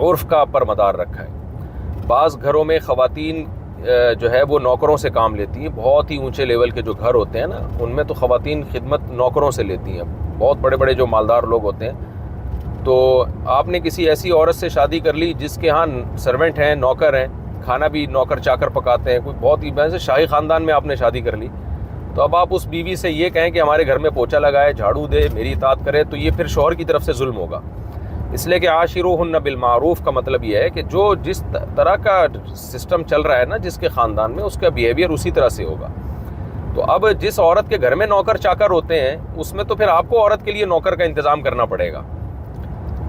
عرف کا پر مدار رکھا ہے۔ بعض گھروں میں خواتین جو ہے وہ نوکروں سے کام لیتی ہیں، بہت ہی اونچے لیول کے جو گھر ہوتے ہیں نا، ان میں تو خواتین خدمت نوکروں سے لیتی ہیں، بہت بڑے بڑے جو مالدار لوگ ہوتے ہیں۔ تو آپ نے کسی ایسی عورت سے شادی کر لی جس کے ہاں سرونٹ ہیں، نوکر ہیں، کھانا بھی نوکر چاکر پکاتے ہیں، کوئی بہت ہی ویسے شاہی خاندان میں آپ نے شادی کر لی، تو اب آپ اس بیوی سے یہ کہیں کہ ہمارے گھر میں پوچھا لگائے، جھاڑو دے، میری اطاعت کرے، تو یہ پھر شوہر کی طرف سے ظلم ہوگا۔ اس لیے کہ عاشروہن بالمعروف کا مطلب یہ ہے کہ جو جس طرح کا سسٹم چل رہا ہے نا جس کے خاندان میں، اس کا بیہیویئر اسی طرح سے ہوگا۔ تو اب جس عورت کے گھر میں نوکر چاکر ہوتے ہیں، اس میں تو پھر آپ کو عورت کے لیے نوکر کا انتظام کرنا پڑے گا،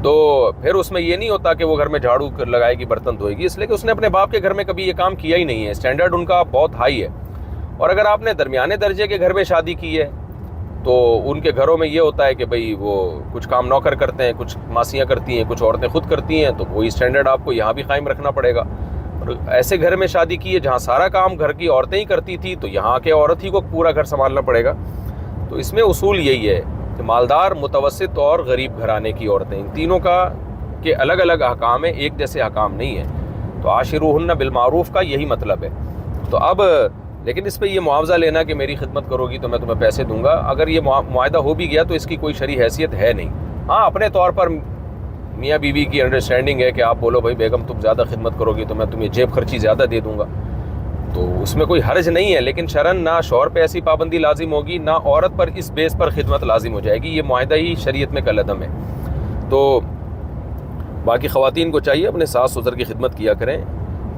تو پھر اس میں یہ نہیں ہوتا کہ وہ گھر میں جھاڑو لگائے گی، برتن دھوئے گی، اس لیے کہ اس نے اپنے باپ کے گھر میں کبھی یہ کام کیا ہی نہیں ہے، اسٹینڈرڈ ان کا بہت ہائی ہے۔ اور اگر آپ نے درمیانے درجے کے گھر میں شادی کی ہے تو ان کے گھروں میں یہ ہوتا ہے کہ بھئی وہ کچھ کام نوکر کرتے ہیں، کچھ ماسیاں کرتی ہیں، کچھ عورتیں خود کرتی ہیں، تو وہی اسٹینڈرڈ آپ کو یہاں بھی قائم رکھنا پڑے گا۔ اور ایسے گھر میں شادی کی ہے جہاں سارا کام گھر کی عورتیں ہی کرتی تھی، تو یہاں کے عورت ہی کو پورا گھر سنبھالنا پڑے گا۔ تو اس میں اصول یہی ہے کہ مالدار، متوسط اور غریب گھرانے کی عورتیں، ان تینوں کا کے الگ الگ احکام ہیں، ایک جیسے احکام نہیں ہے۔ تو عاشروہن بالمعروف کا یہی مطلب ہے۔ تو اب لیکن اس پہ یہ معاوضہ لینا کہ میری خدمت کرو گی تو میں تمہیں پیسے دوں گا، اگر یہ معاہدہ ہو بھی گیا تو اس کی کوئی شرعی حیثیت ہے نہیں۔ ہاں اپنے طور پر میاں بیوی کی انڈرسٹینڈنگ ہے کہ آپ بولو بھائی بیگم تم زیادہ خدمت کرو گی تو میں تمہیں جیب خرچی زیادہ دے دوں گا، تو اس میں کوئی حرج نہیں ہے، لیکن شرعاً نہ شوہر پہ ایسی پابندی لازم ہوگی نہ عورت پر اس بیس پر خدمت لازم ہو جائے گی، یہ معاہدہ ہی شریعت میں کالعدم ہے۔ تو باقی خواتین کو چاہیے اپنے ساس سسر کی خدمت کیا کریں۔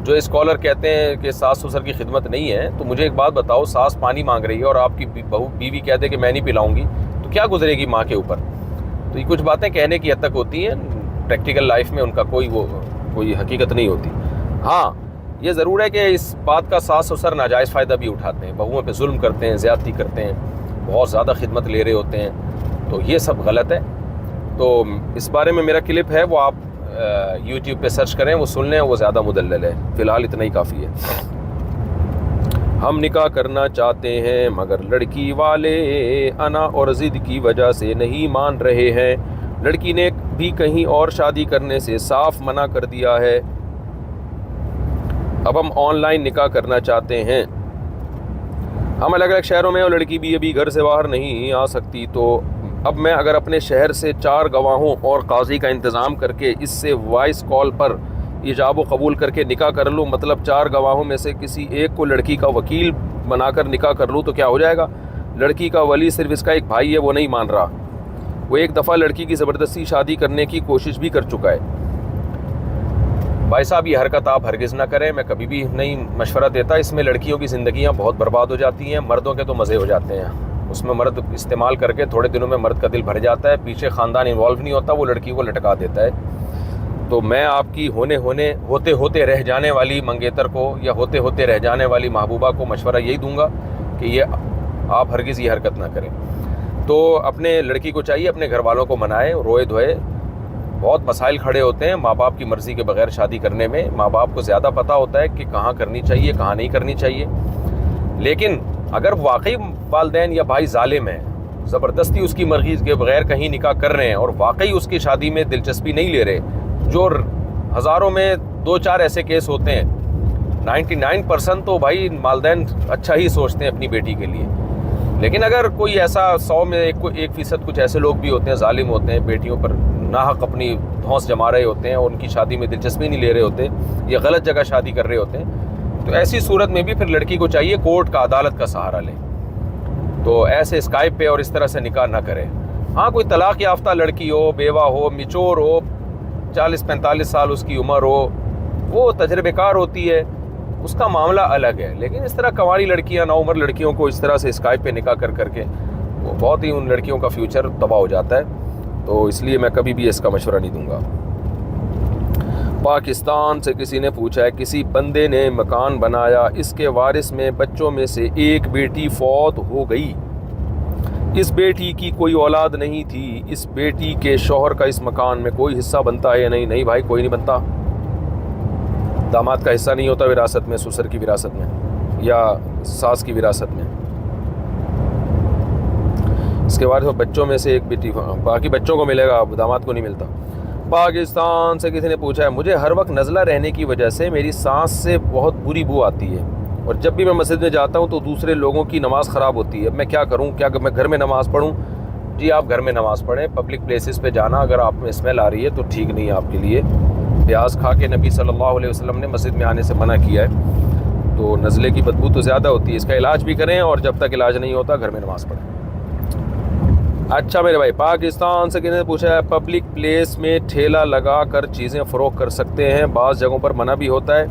جو اسکالر کہتے ہیں کہ ساس سسر کی خدمت نہیں ہے، تو مجھے ایک بات بتاؤ، ساس پانی مانگ رہی ہے اور آپ کی بہو بیوی کہہ دے کہ میں نہیں پلاؤں گی، تو کیا گزرے گی ماں کے اوپر؟ تو یہ کچھ باتیں کہنے کی حد تک ہوتی ہیں، پریکٹیکل لائف میں ان کا کوئی حقیقت نہیں ہوتی۔ ہاں یہ ضرور ہے کہ اس بات کا ساس سسر ناجائز فائدہ بھی اٹھاتے ہیں، بہوؤں پہ ظلم کرتے ہیں، زیادتی کرتے ہیں، بہت زیادہ خدمت لے رہے ہوتے ہیں، تو یہ سب غلط ہے۔ تو اس بارے میں میرا کلپ ہے، وہ آپ یوٹیوب پہ سرچ کریں، وہ سن لیں، وہ زیادہ مدلل ہے، فی الحال اتنا ہی کافی ہے۔ ہم نکاح کرنا چاہتے ہیں مگر لڑکی والے انا اور ضد کی وجہ سے نہیں مان رہے ہیں، لڑکی نے بھی کہیں اور شادی کرنے سے صاف منع کر دیا ہے، اب ہم آن لائن نکاح کرنا چاہتے ہیں، ہم الگ الگ شہروں میں اور لڑکی بھی ابھی گھر سے باہر نہیں آ سکتی، تو اب میں اگر اپنے شہر سے 4 گواہوں اور قاضی کا انتظام کر کے اس سے وائس کال پر ایجاب و قبول کر کے نکاح کر لوں، مطلب 4 گواہوں میں سے کسی ایک کو لڑکی کا وکیل بنا کر نکاح کر لوں، تو کیا ہو جائے گا؟ لڑکی کا ولی صرف اس کا ایک بھائی ہے، وہ نہیں مان رہا، وہ ایک دفعہ لڑکی کی زبردستی شادی کرنے کی کوشش بھی کر چکا ہے۔ بھائی صاحب یہ حرکت آپ ہرگز نہ کریں، میں کبھی بھی نہیں مشورہ دیتا، اس میں لڑکیوں کی زندگیاں بہت برباد ہو جاتی ہیں، مردوں کے تو مزے ہو جاتے ہیں، اس میں مرد استعمال کر کے تھوڑے دنوں میں مرد کا دل بھر جاتا ہے، پیچھے خاندان انوالو نہیں ہوتا، وہ لڑکی کو لٹکا دیتا ہے۔ تو میں آپ کی ہوتے رہ جانے والی منگیتر کو یا ہوتے رہ جانے والی محبوبہ کو مشورہ یہی دوں گا کہ یہ آپ ہرگز یہ حرکت نہ کریں۔ تو اپنے لڑکی کو چاہیے اپنے گھر والوں کو منائے، روئے دھوئے، بہت مسائل کھڑے ہوتے ہیں ماں باپ کی مرضی کے بغیر شادی کرنے میں، ماں باپ کو زیادہ پتہ ہوتا ہے کہ کہاں کرنی چاہیے کہاں نہیں کرنی چاہیے، لیکن اگر واقعی والدین یا بھائی ظالم ہیں، زبردستی اس کی مرضی کے بغیر کہیں نکاح کر رہے ہیں اور واقعی اس کی شادی میں دلچسپی نہیں لے رہے، جو ہزاروں میں 2-4 ایسے کیس ہوتے ہیں، 99% تو بھائی والدین اچھا ہی سوچتے ہیں اپنی بیٹی کے لیے، لیکن اگر کوئی ایسا 100 میں 1% کچھ ایسے لوگ بھی ہوتے ہیں، ظالم ہوتے ہیں، بیٹیوں پر ناحق اپنی دھونس جما رہے ہوتے ہیں اور ان کی شادی میں دلچسپی نہیں لے رہے ہوتے یا غلط جگہ شادی کر رہے ہوتے ہیں، تو ایسی صورت میں بھی پھر لڑکی کو چاہیے کورٹ کا عدالت کا سہارا لے، تو ایسے اسکائپ پہ اور اس طرح سے نکاح نہ کرے۔ ہاں کوئی طلاق یافتہ لڑکی ہو، بیوہ ہو، میچور ہو، 40-45 سال اس کی عمر ہو، وہ تجربے کار ہوتی ہے، اس کا معاملہ الگ ہے، لیکن اس طرح کنواری لڑکیاں، نوعمر لڑکیوں کو اس طرح سے اسکائپ پہ نکاح کر کے وہ بہت ہی ان لڑکیوں کا فیوچر تباہ ہو جاتا ہے، تو اس لیے میں کبھی بھی اس کا مشورہ نہیں دوں گا۔ پاکستان سے کسی نے پوچھا ہے، کسی بندے نے مکان بنایا، اس کے وارث میں بچوں میں سے ایک بیٹی فوت ہو گئی، اس بیٹی کی کوئی اولاد نہیں تھی، اس بیٹی کے شوہر کا اس مکان میں کوئی حصہ بنتا ہے یا نہیں؟ نہیں بھائی کوئی نہیں بنتا، داماد کا حصہ نہیں ہوتا وراثت میں، سسر کی وراثت میں یا ساس کی وراثت میں، اس کے بعد بچوں میں سے ایک بیٹی، باقی بچوں کو ملے گا، داماد کو نہیں ملتا۔ پاکستان سے کسی نے پوچھا ہے، مجھے ہر وقت نزلہ رہنے کی وجہ سے میری سانس سے بہت بری بو آتی ہے اور جب بھی میں مسجد میں جاتا ہوں تو دوسرے لوگوں کی نماز خراب ہوتی ہے، اب میں کیا کروں؟ کیا میں گھر میں نماز پڑھوں؟ جی آپ گھر میں نماز پڑھیں، پبلک پلیسز پہ جانا اگر آپ میں اسمیل آ رہی ہے تو ٹھیک نہیں ہے آپ کے لیے، پیاز کھا کے نبی صلی اللہ علیہ وسلم نے مسجد میں آنے سے منع کیا ہے، تو نزلے کی بدبو تو زیادہ ہوتی ہے، اس کا علاج بھی کریں اور جب تک علاج نہیں ہوتا گھر میں نماز پڑھیں۔ اچھا میرے بھائی، پاکستان سے کسی نے پوچھا ہے، پبلک پلیس میں ٹھیلا لگا کر چیزیں فروخت کر سکتے ہیں، بعض جگہوں پر منع بھی ہوتا ہے،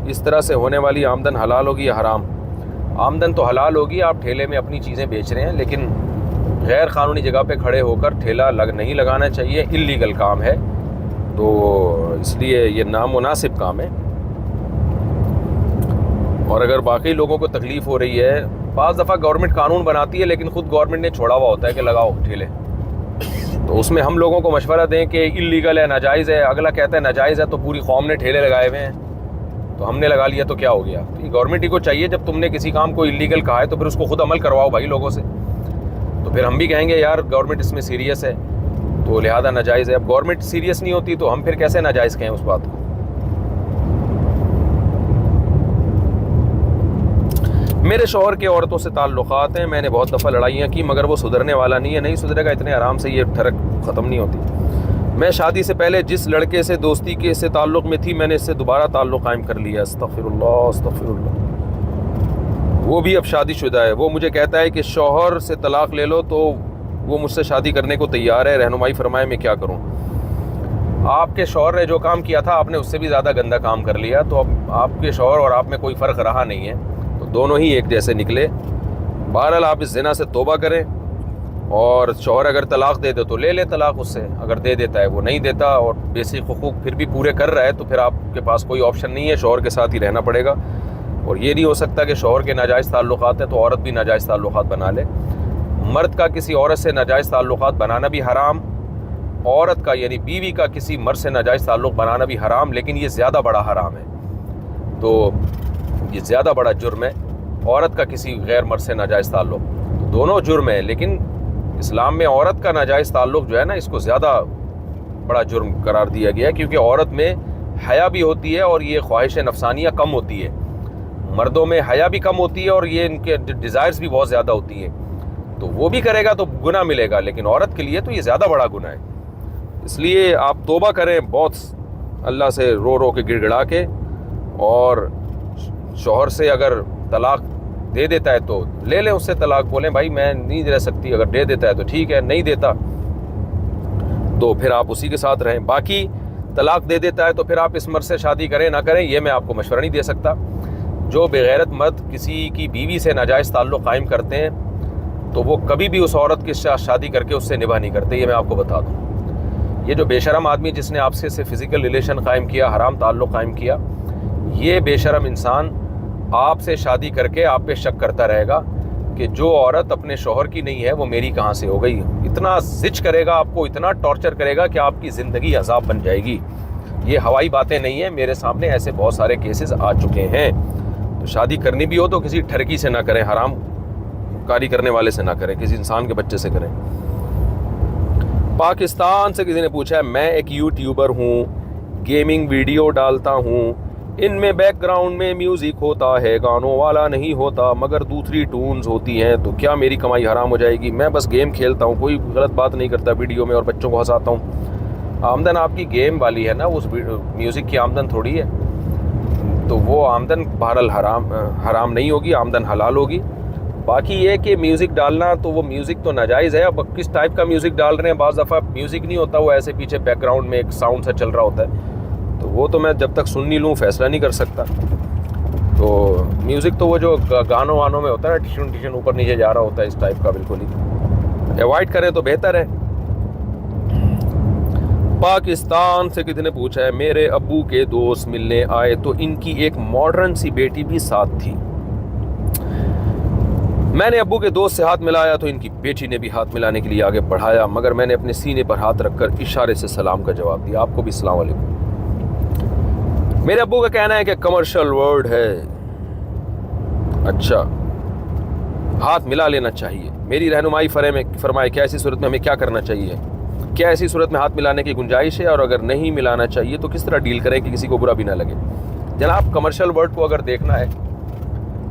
اس طرح سے ہونے والی آمدن حلال ہوگی یا حرام؟ آمدن تو حلال ہوگی، آپ ٹھیلے میں اپنی چیزیں بیچ رہے ہیں، لیکن غیر قانونی جگہ پہ کھڑے ہو کر ٹھیلا نہیں لگانا چاہیے، اللیگل کام ہے، تو اس لیے یہ نامناسب کام ہے، اور اگر باقی لوگوں کو تکلیف ہو رہی ہے، بعض دفعہ گورنمنٹ قانون بناتی ہے لیکن خود گورنمنٹ نے چھوڑا ہوا ہوتا ہے کہ لگاؤ ٹھیلے، تو اس میں ہم لوگوں کو مشورہ دیں کہ اللیگل ہے، ناجائز ہے، اگلا کہتا ہے ناجائز ہے تو پوری قوم نے ٹھیلے لگائے ہوئے ہیں تو ہم نے لگا لیا تو کیا ہو گیا؟ یہ گورنمنٹ ہی کو چاہیے، جب تم نے کسی کام کو اللیگل کہا ہے تو پھر اس کو خود عمل کرواؤ بھائی لوگوں سے، تو پھر ہم بھی کہیں گے یار گورنمنٹ اس میں سیریس ہے تو لہذا ناجائز ہے، اب گورنمنٹ سیریس نہیں ہوتی تو ہم پھر کیسے ناجائز کہیں اس بات کو؟ میرے شوہر کے عورتوں سے تعلقات ہیں، میں نے بہت دفعہ لڑائیاں کی مگر وہ سدھرنے والا نہیں ہے۔ نہیں سدھرے گا، اتنے آرام سے یہ ٹھڑک ختم نہیں ہوتی۔ میں شادی سے پہلے جس لڑکے سے دوستی کے سے تعلق میں تھی، میں نے اس سے دوبارہ تعلق قائم کر لیا۔ استغفر اللہ استغفر اللہ۔ وہ بھی اب شادی شدہ ہے۔ وہ مجھے کہتا ہے کہ شوہر سے طلاق لے لو، تو وہ مجھ سے شادی کرنے کو تیار ہے۔ رہنمائی فرمائے میں کیا کروں؟ آپ کے شوہر نے جو کام کیا تھا، آپ نے اس سے بھی زیادہ گندا کام کر لیا، تو اب آپ کے شوہر اور آپ میں کوئی فرق رہا نہیں ہے، تو دونوں ہی ایک جیسے نکلے۔ بہرحال آپ اس زنا سے توبہ کریں، اور شوہر اگر طلاق دے دے تو لے لے طلاق اس سے، اگر دے دیتا ہے وہ نہیں دیتا اور بیسک حقوق پھر بھی پورے کر رہا ہے، تو پھر آپ کے پاس کوئی آپشن نہیں ہے، شوہر کے ساتھ ہی رہنا پڑے گا۔ اور یہ نہیں ہو سکتا کہ شوہر کے ناجائز تعلقات ہیں تو عورت بھی ناجائز تعلقات بنا لے۔ مرد کا کسی عورت سے ناجائز تعلقات بنانا بھی حرام، عورت کا یعنی بیوی کا کسی مرد سے ناجائز تعلق بنانا بھی حرام، لیکن یہ زیادہ بڑا حرام ہے، تو یہ زیادہ بڑا جرم ہے عورت کا کسی غیر مرد سے ناجائز تعلق، تو دونوں جرم ہے، لیکن اسلام میں عورت کا ناجائز تعلق جو ہے نا، اس کو زیادہ بڑا جرم قرار دیا گیا ہے، کیونکہ عورت میں حیا بھی ہوتی ہے اور یہ خواہش نفسانیہ کم ہوتی ہے۔ مردوں میں حیا بھی کم ہوتی ہے اور یہ ان کے ڈیزائرز بھی بہت زیادہ ہوتی ہیں، تو وہ بھی کرے گا تو گناہ ملے گا، لیکن عورت کے لیے تو یہ زیادہ بڑا گناہ ہے۔ اس لیے آپ توبہ کریں بہت، اللہ سے رو رو کے گڑ گڑا کے، اور شوہر سے اگر طلاق دے دیتا ہے تو لے لیں اس سے طلاق، بولیں بھائی میں نہیں رہ سکتی، اگر دے دیتا ہے تو ٹھیک ہے، نہیں دیتا تو پھر آپ اسی کے ساتھ رہیں۔ باقی طلاق دے دیتا ہے تو پھر آپ اس مرد سے شادی کریں نہ کریں، یہ میں آپ کو مشورہ نہیں دے سکتا۔ جو بغیرت مرد کسی کی بیوی سے ناجائز تعلق قائم کرتے ہیں تو وہ کبھی بھی اس عورت کے ساتھ شادی کر کے اس سے نباہ نہیں کرتے، یہ میں آپ کو بتا دوں۔ یہ جو بے شرم آدمی جس نے آپ سے فزیکل ریلیشن قائم کیا، حرام تعلق قائم کیا، یہ بے شرم انسان آپ سے شادی کر کے آپ پہ شک کرتا رہے گا کہ جو عورت اپنے شوہر کی نہیں ہے وہ میری کہاں سے ہو گئی، اتنا زج کرے گا آپ کو، اتنا ٹارچر کرے گا کہ آپ کی زندگی عذاب بن جائے گی۔ یہ ہوائی باتیں نہیں ہیں، میرے سامنے ایسے بہت سارے کیسز آ چکے ہیں۔ تو شادی کرنی بھی ہو تو کسی ٹھرکی سے نہ کریں، حرام کاری کرنے والے سے نہ کریں، کسی انسان کے بچے سے کریں۔ پاکستان سے کسی نے پوچھا ہے، میں ایک یوٹیوبر ہوں، گیمنگ ویڈیو ڈالتا ہوں، ان میں بیک گراؤنڈ میں میوزک ہوتا ہے، گانوں والا نہیں ہوتا مگر دوسری ٹونز ہوتی ہیں، تو کیا میری کمائی حرام ہو جائے گی؟ میں بس گیم کھیلتا ہوں، کوئی غلط بات نہیں کرتا ویڈیو میں اور بچوں کو ہنساتا ہوں۔ آمدن آپ کی گیم والی ہے نا، اس میوزک کی آمدن تھوڑی ہے، تو وہ آمدن بہرحال حرام نہیں ہوگی، آمدن حلال ہوگی۔ باقی یہ کہ میوزک ڈالنا، تو وہ میوزک تو ناجائز ہے۔ اب کس ٹائپ کا میوزک ڈال رہے ہیں، بعض دفعہ میوزک نہیں ہوتا، وہ ایسے پیچھے بیک گراؤنڈ میں ایک ساؤنڈ سا چل رہا ہوتا ہے، تو وہ تو میں جب تک سن نہیں لوں فیصلہ نہیں کر سکتا۔ تو میوزک تو وہ جو گانوں وانوں میں ہوتا ہے نا، ٹیشن اوپر نیچے جا رہا ہوتا ہے، اس ٹائپ کا بالکل ہی ایوائڈ کریں تو بہتر ہے۔ پاکستان سے کسی نے پوچھا ہے، میرے ابو کے دوست ملنے آئے تو ان کی ایک ماڈرن سی بیٹی بھی ساتھ تھی، میں نے ابو کے دوست سے ہاتھ ملایا تو ان کی بیٹی نے بھی ہاتھ ملانے کے لیے آگے بڑھایا، مگر میں نے اپنے سینے پر ہاتھ رکھ کر اشارے سے سلام کا جواب دیا۔ آپ کو بھی السلام علیکم۔ میرے ابو کا کہنا ہے کہ کمرشل ورڈ ہے۔ اچھا، ہاتھ ملا لینا چاہیے، میری رہنمائی فرمائے کیا ایسی صورت میں ہمیں کیا کرنا چاہیے؟ کیا ایسی صورت میں ہاتھ ملانے کی گنجائش ہے، اور اگر نہیں ملانا چاہیے تو کس طرح ڈیل کریں کہ کسی کو برا بھی نہ لگے؟ جناب، کمرشل ورڈ کو اگر دیکھنا ہے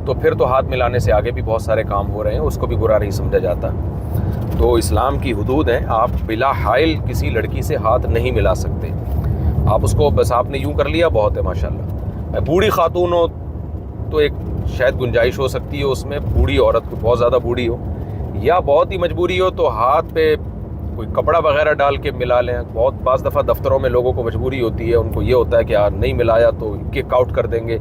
تو پھر تو ہاتھ ملانے سے آگے بھی بہت سارے کام ہو رہے ہیں، اس کو بھی برا نہیں سمجھا جاتا۔ تو اسلام کی حدود ہیں، آپ بلا حائل کسی لڑکی سے ہاتھ نہیں ملا سکتے۔ آپ اس کو بس آپ نے یوں کر لیا بہت ہے ماشاءاللہ۔ بوڑھی خاتون ہو تو ایک شاید گنجائش ہو سکتی ہے اس میں، بوڑھی عورت کو بہت زیادہ بوڑھی ہو، یا بہت ہی مجبوری ہو تو ہاتھ پہ کوئی کپڑا وغیرہ ڈال کے ملا لیں۔ بہت بعض دفعہ دفتروں میں لوگوں کو مجبوری ہوتی ہے، ان کو یہ ہوتا ہے کہ یار نہیں ملایا تو کک آؤٹ کر دیں گے،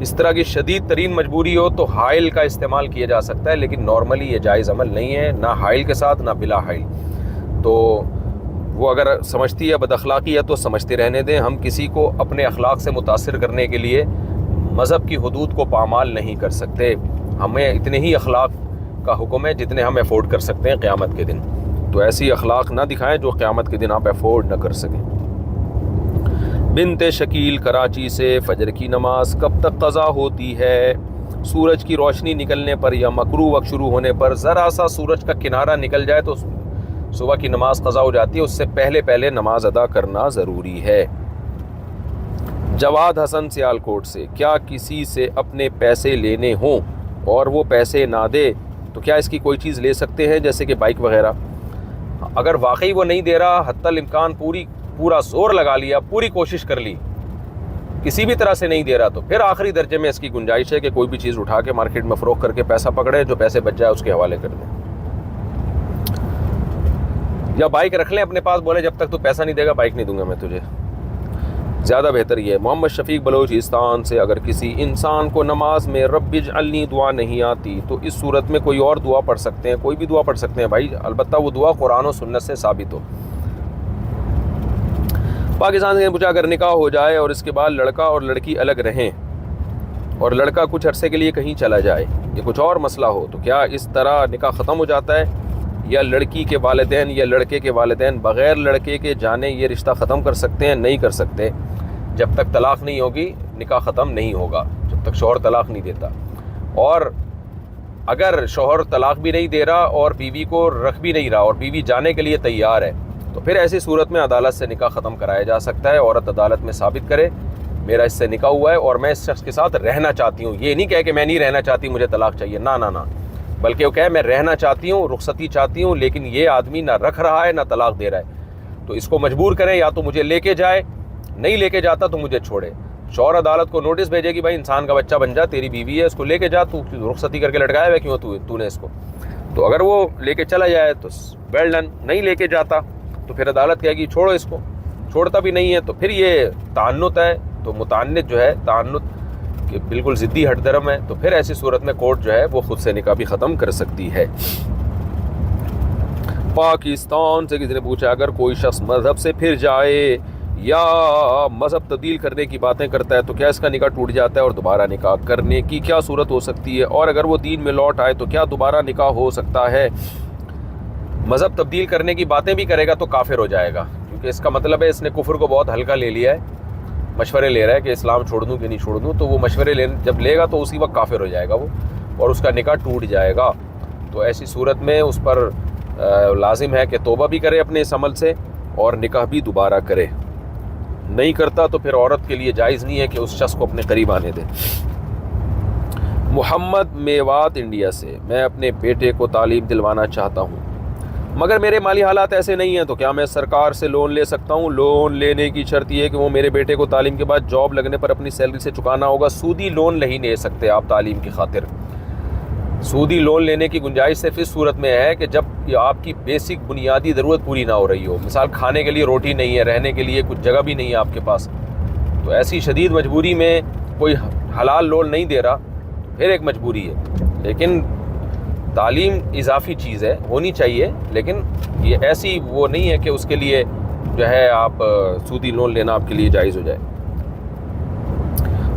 اس طرح کی شدید ترین مجبوری ہو تو حائل کا استعمال کیا جا سکتا ہے، لیکن نارملی یہ جائز عمل نہیں ہے، نہ حائل کے ساتھ نہ بلا حائل۔ تو وہ اگر سمجھتی ہے بد اخلاقی ہے تو سمجھتے رہنے دیں۔ ہم کسی کو اپنے اخلاق سے متاثر کرنے کے لیے مذہب کی حدود کو پامال نہیں کر سکتے، ہمیں اتنے ہی اخلاق کا حکم ہے جتنے ہم افورڈ کر سکتے ہیں قیامت کے دن، تو ایسی اخلاق نہ دکھائیں جو قیامت کے دن آپ افورڈ نہ کر سکیں۔ بنت شکیل کراچی سے، فجر کی نماز کب تک قضا ہوتی ہے؟ سورج کی روشنی نکلنے پر یا مکروہ وقت شروع ہونے پر، ذرا سا سورج کا کنارہ نکل جائے تو صبح کی نماز قضا ہو جاتی ہے، اس سے پہلے نماز ادا کرنا ضروری ہے۔ جواد حسن سیالکوٹ سے، کیا کسی سے اپنے پیسے لینے ہوں اور وہ پیسے نہ دے تو کیا اس کی کوئی چیز لے سکتے ہیں جیسے کہ بائک وغیرہ؟ اگر واقعی وہ نہیں دے رہا، حتی الامکان پورا زور لگا لیا، پوری کوشش کر لی، کسی بھی طرح سے نہیں دے رہا، تو پھر آخری درجے میں اس کی گنجائش ہے کہ کوئی بھی چیز اٹھا کے مارکیٹ میں فروخت کر کے پیسہ پکڑے، جو پیسے بچ جائے اس کے حوالے کر دیں، یا بائک رکھ لیں اپنے پاس، بولے جب تک تو پیسہ نہیں دے گا بائک نہیں دوں گا میں تجھے، زیادہ بہتر یہ ہے۔ محمد شفیق بلوچستان سے، اگر کسی انسان کو نماز میں رب اجعلنی دعا نہیں آتی تو اس صورت میں کوئی اور دعا پڑھ سکتے ہیں؟ کوئی بھی دعا پڑھ سکتے ہیں بھائی، البتہ وہ دعا قرآن و سنت سے ثابت ہو۔ پاکستان سے پوچھا، اگر نکاح ہو جائے اور اس کے بعد لڑکا اور لڑکی الگ رہیں اور لڑکا کچھ عرصے کے لیے کہیں چلا جائے یا کچھ اور مسئلہ ہو تو کیا اس طرح نکاح ختم ہو جاتا ہے، یا لڑکی کے والدین یا لڑکے کے والدین بغیر لڑکے کے جانے یہ رشتہ ختم کر سکتے ہیں؟ نہیں کر سکتے، جب تک طلاق نہیں ہوگی نکاح ختم نہیں ہوگا، جب تک شوہر طلاق نہیں دیتا۔ اور اگر شوہر طلاق بھی نہیں دے رہا اور بیوی کو رکھ بھی نہیں رہا اور بیوی جانے کے لیے تیار ہے تو پھر ایسی صورت میں عدالت سے نکاح ختم کرایا جا سکتا ہے۔ عورت عدالت میں ثابت کرے میرا اس سے نکاح ہوا ہے اور میں اس شخص کے ساتھ رہنا چاہتی ہوں، یہ نہیں کہے کہ میں نہیں رہنا چاہتی مجھے طلاق چاہیے، نہ، بلکہ وہ کہے میں رہنا چاہتی ہوں، رخصتی چاہتی ہوں، لیکن یہ آدمی نہ رکھ رہا ہے نہ طلاق دے رہا ہے، تو اس کو مجبور کریں یا تو مجھے لے کے جائے، نہیں لے کے جاتا تو مجھے چھوڑے۔ شوہر عدالت کو نوٹس بھیجے گی بھائی انسان کا بچہ بن جا، تیری بیوی ہے، اس کو لے کے جا، تو رخصتی کر کے لٹکایا ہوا کیوں تو نے اس کو؟ تو اگر وہ لے کے چلا جائے تو ویل ڈن، نہیں لے کے جاتا تو پھر عدالت کہے گی چھوڑو اس کو، چھوڑتا بھی نہیں ہے تو پھر یہ تعنت ہے، تو متعنت جو ہے تعنت کہ بالکل ضدی ہٹ درم ہے، تو پھر ایسی صورت میں کورٹ جو ہے وہ خود سے نکاح بھی ختم کر سکتی ہے۔ پاکستان سے کسی نے پوچھا، اگر کوئی شخص مذہب سے پھر جائے یا مذہب تبدیل کرنے کی باتیں کرتا ہے تو کیا اس کا نکاح ٹوٹ جاتا ہے اور دوبارہ نکاح کرنے کی کیا صورت ہو سکتی ہے؟ اور اگر وہ دین میں لوٹ آئے تو کیا دوبارہ نکاح ہو سکتا ہے؟ مذہب تبدیل کرنے کی باتیں بھی کرے گا تو کافر ہو جائے گا، کیونکہ اس کا مطلب ہے اس نے کفر کو بہت ہلکا لے لیا ہے، مشورے لے رہا ہے کہ اسلام چھوڑ دوں کہ نہیں چھوڑ دوں، تو وہ مشورے جب لے گا تو اسی وقت کافر ہو جائے گا وہ، اور اس کا نکاح ٹوٹ جائے گا۔ تو ایسی صورت میں اس پر لازم ہے کہ توبہ بھی کرے اپنے اس عمل سے اور نکاح بھی دوبارہ کرے، نہیں کرتا تو پھر عورت کے لیے جائز نہیں ہے کہ اس شخص کو اپنے قریب آنے دے۔ محمد میوات انڈیا سے، میں اپنے بیٹے کو تعلیم دلوانا چاہتا ہوں مگر میرے مالی حالات ایسے نہیں ہیں، تو کیا میں سرکار سے لون لے سکتا ہوں؟ لون لینے کی شرط یہ ہے کہ وہ میرے بیٹے کو تعلیم کے بعد جاب لگنے پر اپنی سیلری سے چکانا ہوگا، سودی لون نہیں لے سکتے آپ تعلیم کی خاطر۔ سودی لون لینے کی گنجائش صرف اس صورت میں ہے کہ جب آپ کی بیسک بنیادی ضرورت پوری نہ ہو رہی ہو، مثال کھانے کے لیے روٹی نہیں ہے، رہنے کے لیے کچھ جگہ بھی نہیں ہے آپ کے پاس، تو ایسی شدید مجبوری میں کوئی حلال لون نہیں دے رہا، پھر ایک مجبوری ہے۔ لیکن تعلیم اضافی چیز ہے، ہونی چاہیے، لیکن یہ ایسی وہ نہیں ہے کہ اس کے لیے جو ہے آپ سودی لون لینا آپ کے لیے جائز ہو جائے۔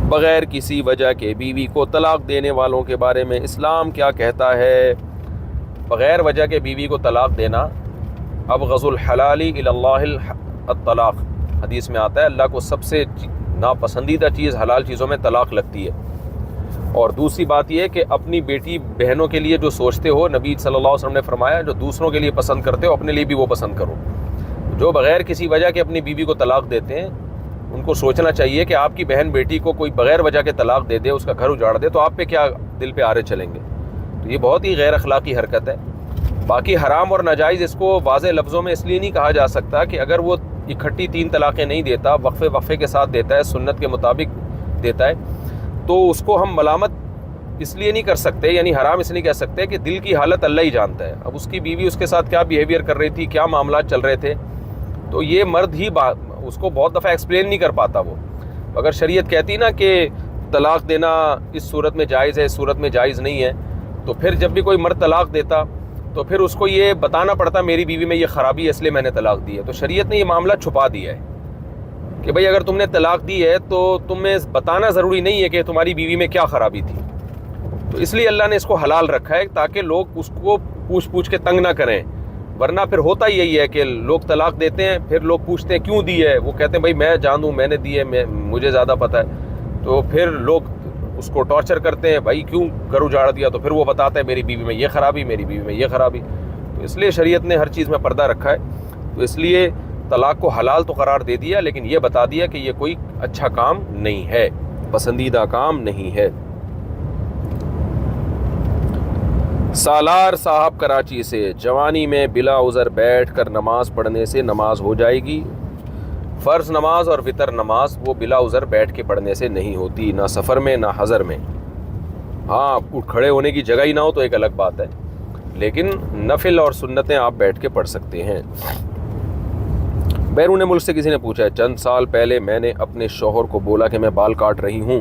بغیر کسی وجہ کے بیوی کو طلاق دینے والوں کے بارے میں اسلام کیا کہتا ہے؟ بغیر وجہ کے بیوی کو طلاق دینا، ابغض الحلال الی اللہ الطلاق، حدیث میں آتا ہے اللہ کو سب سے ناپسندیدہ چیز حلال چیزوں میں طلاق لگتی ہے۔ اور دوسری بات یہ ہے کہ اپنی بیٹی بہنوں کے لیے جو سوچتے ہو، نبی صلی اللہ علیہ وسلم نے فرمایا جو دوسروں کے لیے پسند کرتے ہو اپنے لیے بھی وہ پسند کرو۔ جو بغیر کسی وجہ کے اپنی بیوی کو طلاق دیتے ہیں ان کو سوچنا چاہیے کہ آپ کی بہن بیٹی کو کوئی بغیر وجہ کے طلاق دے دے، اس کا گھر اجاڑ دے، تو آپ پہ کیا دل پہ آرے چلیں گے؟ تو یہ بہت ہی غیر اخلاقی حرکت ہے۔ باقی حرام اور ناجائز اس کو واضح لفظوں میں اس لیے نہیں کہا جا سکتا کہ اگر وہ اکٹھی 3 طلاقیں نہیں دیتا، وقفے کے ساتھ دیتا ہے، سنت کے مطابق دیتا ہے، تو اس کو ہم ملامت اس لیے نہیں کر سکتے، یعنی حرام اس لیے کہہ سکتے کہ دل کی حالت اللہ ہی جانتا ہے۔ اب اس کی بیوی اس کے ساتھ کیا بیہیویئر کر رہی تھی، کیا معاملات چل رہے تھے، تو یہ مرد ہی اس کو بہت دفعہ ایکسپلین نہیں کر پاتا۔ وہ اگر شریعت کہتی نا کہ طلاق دینا اس صورت میں جائز ہے، اس صورت میں جائز نہیں ہے، تو پھر جب بھی کوئی مرد طلاق دیتا تو پھر اس کو یہ بتانا پڑتا میری بیوی میں یہ خرابی ہے اس لیے میں نے طلاق دی ہے۔ تو شریعت نے یہ معاملہ چھپا دیا ہے کہ بھئی اگر تم نے طلاق دی ہے تو تمہیں بتانا ضروری نہیں ہے کہ تمہاری بیوی میں کیا خرابی تھی، تو اس لیے اللہ نے اس کو حلال رکھا ہے تاکہ لوگ اس کو پوچھ کے تنگ نہ کریں، ورنہ پھر ہوتا یہی ہے کہ لوگ طلاق دیتے ہیں، پھر لوگ پوچھتے ہیں کیوں دی ہے، وہ کہتے ہیں بھائی میں جانوں میں نے دی ہے، مجھے زیادہ پتہ ہے، تو پھر لوگ اس کو ٹارچر کرتے ہیں بھائی کیوں گھر اجاڑ دیا، تو پھر وہ بتاتا ہے میری بیوی میں یہ خرابی، میری بیوی میں یہ خرابی۔ تو اس لیے شریعت نے ہر چیز میں پردہ رکھا ہے، تو اس لیے طلاق کو حلال تو قرار دے دیا، لیکن یہ بتا دیا کہ یہ کوئی اچھا کام نہیں ہے، پسندیدہ کام نہیں ہے۔ سالار صاحب کراچی سے، جوانی میں بلا عذر بیٹھ کر نماز پڑھنے سے نماز ہو جائے گی؟ فرض نماز اور وطر نماز وہ بلا عذر بیٹھ کے پڑھنے سے نہیں ہوتی، نہ سفر میں نہ حضر میں۔ ہاں کھڑے ہونے کی جگہ ہی نہ ہو تو ایک الگ بات ہے، لیکن نفل اور سنتیں آپ بیٹھ کے پڑھ سکتے ہیں۔ بیرون ملک سے کسی نے پوچھا ہے، چند سال پہلے میں نے اپنے شوہر کو بولا کہ میں بال کاٹ رہی ہوں،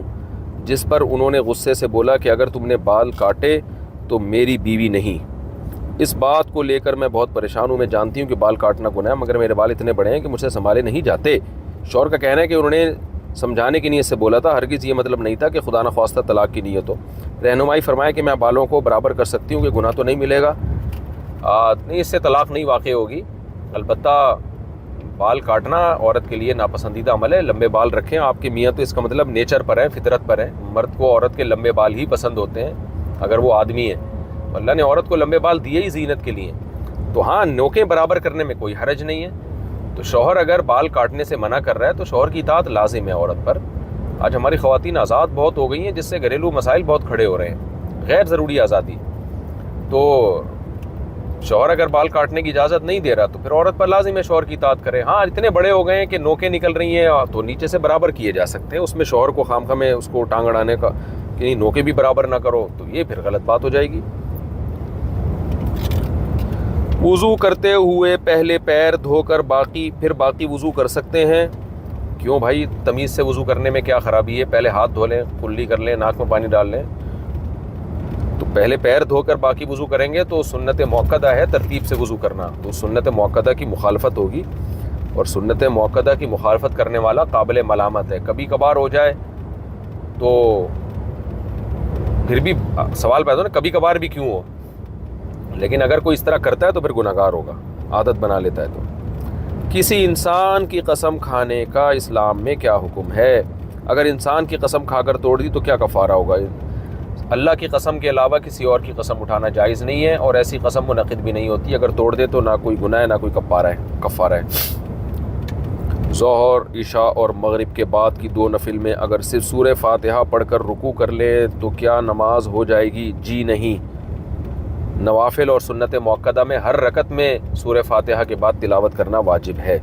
جس پر انہوں نے غصے سے بولا کہ اگر تم نے بال کاٹے تو میری بیوی نہیں۔ اس بات کو لے کر میں بہت پریشان ہوں۔ میں جانتی ہوں کہ بال کاٹنا گناہ ہے، مگر میرے بال اتنے بڑے ہیں کہ مجھ سے سنبھالے نہیں جاتے۔ شوہر کا کہنا ہے کہ انہوں نے سمجھانے کی نیت سے بولا تھا، ہرگز یہ مطلب نہیں تھا کہ خدا نخواستہ طلاق کی نیت ہو۔ رہنمائی فرمائے کہ میں بالوں کو برابر کر سکتی ہوں کہ گناہ تو نہیں ملے گا؟ نہیں، اس سے طلاق نہیں واقع ہوگی۔ البتہ بال کاٹنا عورت کے لیے ناپسندیدہ عمل ہے۔ لمبے بال رکھیں آپ کے میاں، تو اس کا مطلب نیچر پر ہے، فطرت پر ہے۔ مرد کو عورت کے لمبے بال ہی پسند ہوتے ہیں اگر وہ آدمی ہے۔ اللہ نے عورت کو لمبے بال دیے ہی زینت کے لیے، تو ہاں نوکیں برابر کرنے میں کوئی حرج نہیں ہے۔ تو شوہر اگر بال کاٹنے سے منع کر رہا ہے تو شوہر کی اطاعت لازم ہے عورت پر۔ آج ہماری خواتین آزاد بہت ہو گئی ہیں، جس سے گھریلو مسائل بہت کھڑے ہو رہے ہیں، غیر ضروری آزادی۔ تو شوہر اگر بال کاٹنے کی اجازت نہیں دے رہا تو پھر عورت پر لازم ہے شوہر کی اطاعت کرے۔ ہاں اتنے بڑے ہو گئے ہیں کہ نوکیں نکل رہی ہیں تو نیچے سے برابر کیے جا سکتے ہیں، اس میں شوہر کو خام خواہ میں اس کو ٹانگ اڑانے کا کہ نہیں نوکیں بھی برابر نہ کرو، تو یہ پھر غلط بات ہو جائے گی۔ وضو کرتے ہوئے پہلے پیر دھو کر پھر باقی وضو کر سکتے ہیں؟ کیوں بھائی، تمیز سے وضو کرنے میں کیا خرابی ہے؟ پہلے ہاتھ دھو لیں، کلی کر لیں، ناک میں پانی ڈال لیں، تو پہلے پیر دھو کر باقی وضو کریں گے تو سنت موقدہ ہے ترتیب سے وضو کرنا، تو سنت موقدہ کی مخالفت ہوگی، اور سنت موقدہ کی مخالفت کرنے والا قابل ملامت ہے۔ کبھی کبھار ہو جائے تو پھر بھی سوال پیدا ہونا کبھی کبھار بھی کیوں ہو، لیکن اگر کوئی اس طرح کرتا ہے تو پھر گناہ گار ہوگا، عادت بنا لیتا ہے۔ تو کسی انسان کی قسم کھانے کا اسلام میں کیا حکم ہے؟ اگر انسان کی قسم کھا کر توڑ دی تو کیا کفارہ ہوگا؟ اللہ کی قسم کے علاوہ کسی اور کی قسم اٹھانا جائز نہیں ہے، اور ایسی قسم منعقد بھی نہیں ہوتی۔ اگر توڑ دے تو نہ کوئی گناہ ہے نہ کوئی کفارہ ہے۔ ظہر، عشاء اور مغرب کے بعد کی 2 نفل میں اگر صرف سورہ فاتحہ پڑھ کر رکوع کر لے تو کیا نماز ہو جائے گی؟ جی نہیں، نوافل اور سنت موقدہ میں ہر رکعت میں سورہ فاتحہ کے بعد تلاوت کرنا واجب ہے۔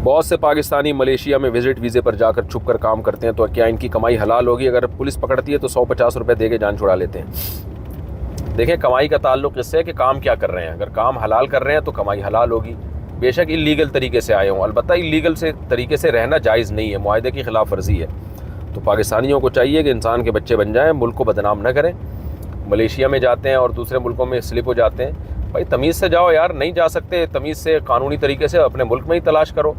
بہت سے پاکستانی ملیشیا میں وزٹ ویزے پر جا کر چھپ کر کام کرتے ہیں، تو کیا ان کی کمائی حلال ہوگی؟ اگر پولیس پکڑتی ہے تو 150 روپے دے کے جان چھڑا لیتے ہیں۔ دیکھیں، کمائی کا تعلق اس سے ہے کہ کام کیا کر رہے ہیں۔ اگر کام حلال کر رہے ہیں تو کمائی حلال ہوگی، بے شک اللیگل طریقے سے آئے ہوں، البتہ اللیگل طریقے سے رہنا جائز نہیں ہے، معاہدے کی خلاف ورزی ہے۔ تو پاکستانیوں کو چاہیے کہ انسان کے بچے بن جائیں، ملک کو بدنام نہ کریں۔ ملیشیا میں جاتے ہیں اور دوسرے ملکوں میں سلپ ہو جاتے ہیں، بھائی تمیز سے جاؤ یار، نہیں جا سکتے تمیز سے قانونی طریقے سے اپنے ملک میں ہی تلاش کرو۔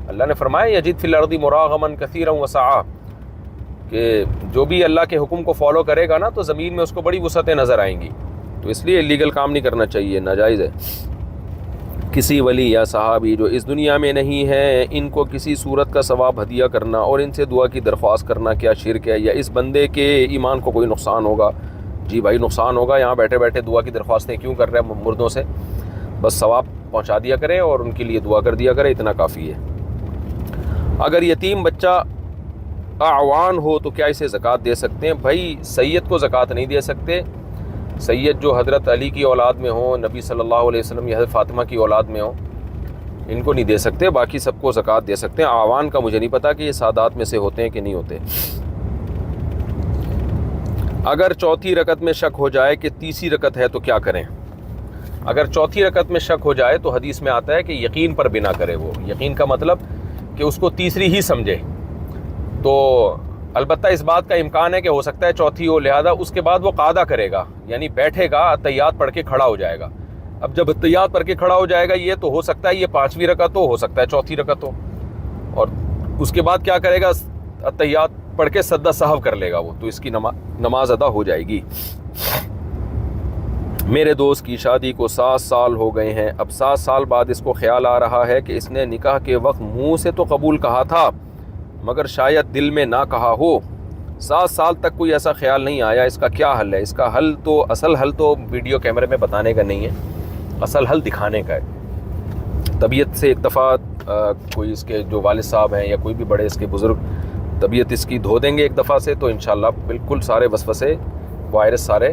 اللہ نے فرمایا یجد فی الارض مراغما کثیرا وسعا، کہ جو بھی اللہ کے حکم کو فالو کرے گا نا تو زمین میں اس کو بڑی وسعتیں نظر آئیں گی، تو اس لیے لیگل کام نہیں کرنا چاہیے، ناجائز ہے۔ کسی ولی یا صحابی جو اس دنیا میں نہیں ہے، ان کو کسی صورت کا ثواب ہدیہ کرنا اور ان سے دعا کی درخواست کرنا کیا شرک ہے، یا اس بندے کے ایمان کو کوئی نقصان ہوگا؟ جی بھائی نقصان ہوگا، یہاں بیٹھے بیٹھے دعا کی درخواستیں کیوں کر رہے ہیں مردوں سے؟ بس ثواب پہنچا دیا کریں اور ان کے لیے دعا کر دیا کریں، اتنا کافی ہے۔ اگر یتیم بچہ اعوان ہو تو کیا اسے زکوٰۃ دے سکتے ہیں؟ بھائی سید کو زکوٰۃ نہیں دے سکتے، سید جو حضرت علی کی اولاد میں ہوں، نبی صلی اللہ علیہ وسلم یا حضرت فاطمہ کی اولاد میں ہوں، ان کو نہیں دے سکتے، باقی سب کو زکوٰۃ دے سکتے ہیں۔ اعوان کا مجھے نہیں پتا کہ یہ سادات میں سے ہوتے ہیں کہ نہیں ہوتے۔ اگر چوتھی رکعت میں شک ہو جائے کہ تیسری رکعت ہے تو کیا کریں؟ اگر چوتھی رکعت میں شک ہو جائے تو حدیث میں آتا ہے کہ یقین پر بنا کرے، وہ یقین کا مطلب کہ اس کو تیسری ہی سمجھے، تو البتہ اس بات کا امکان ہے کہ ہو سکتا ہے چوتھی ہو، لہذا اس کے بعد وہ قعدہ کرے گا، یعنی بیٹھے گا، اتحیات پڑھ کے کھڑا ہو جائے گا۔ اب جب اتحیات پڑھ کے کھڑا ہو جائے گا یہ تو ہو سکتا ہے یہ 5ویں رکعت ہو سکتا ہے چوتھی رکعت ہو، اور اس کے بعد کیا کرے گا؟ اتحیات پڑھ کے سجدہ سہو کر لے گا وہ، تو اس کی نماز ادا ہو جائے گی۔ میرے دوست کی شادی کو 7 سال ہو گئے ہیں، اب 7 سال بعد اس کو خیال آ رہا ہے کہ اس نے نکاح کے وقت منہ سے تو قبول کہا تھا مگر شاید دل میں نہ کہا ہو۔ 7 سال تک کوئی ایسا خیال نہیں آیا، اس کا کیا حل ہے؟ اس کا حل تو اصل حل تو ویڈیو کیمرے میں بتانے کا نہیں ہے، اصل حل دکھانے کا ہے۔ طبیعت سے ایک دفعہ کوئی اس کے جو والد صاحب ہیں یا کوئی بھی بڑے اس کے بزرگ طبیعت اس کی دھو دیں گے ایک دفعہ سے، تو انشاءاللہ بالکل سارے وسوسے وائرس سارے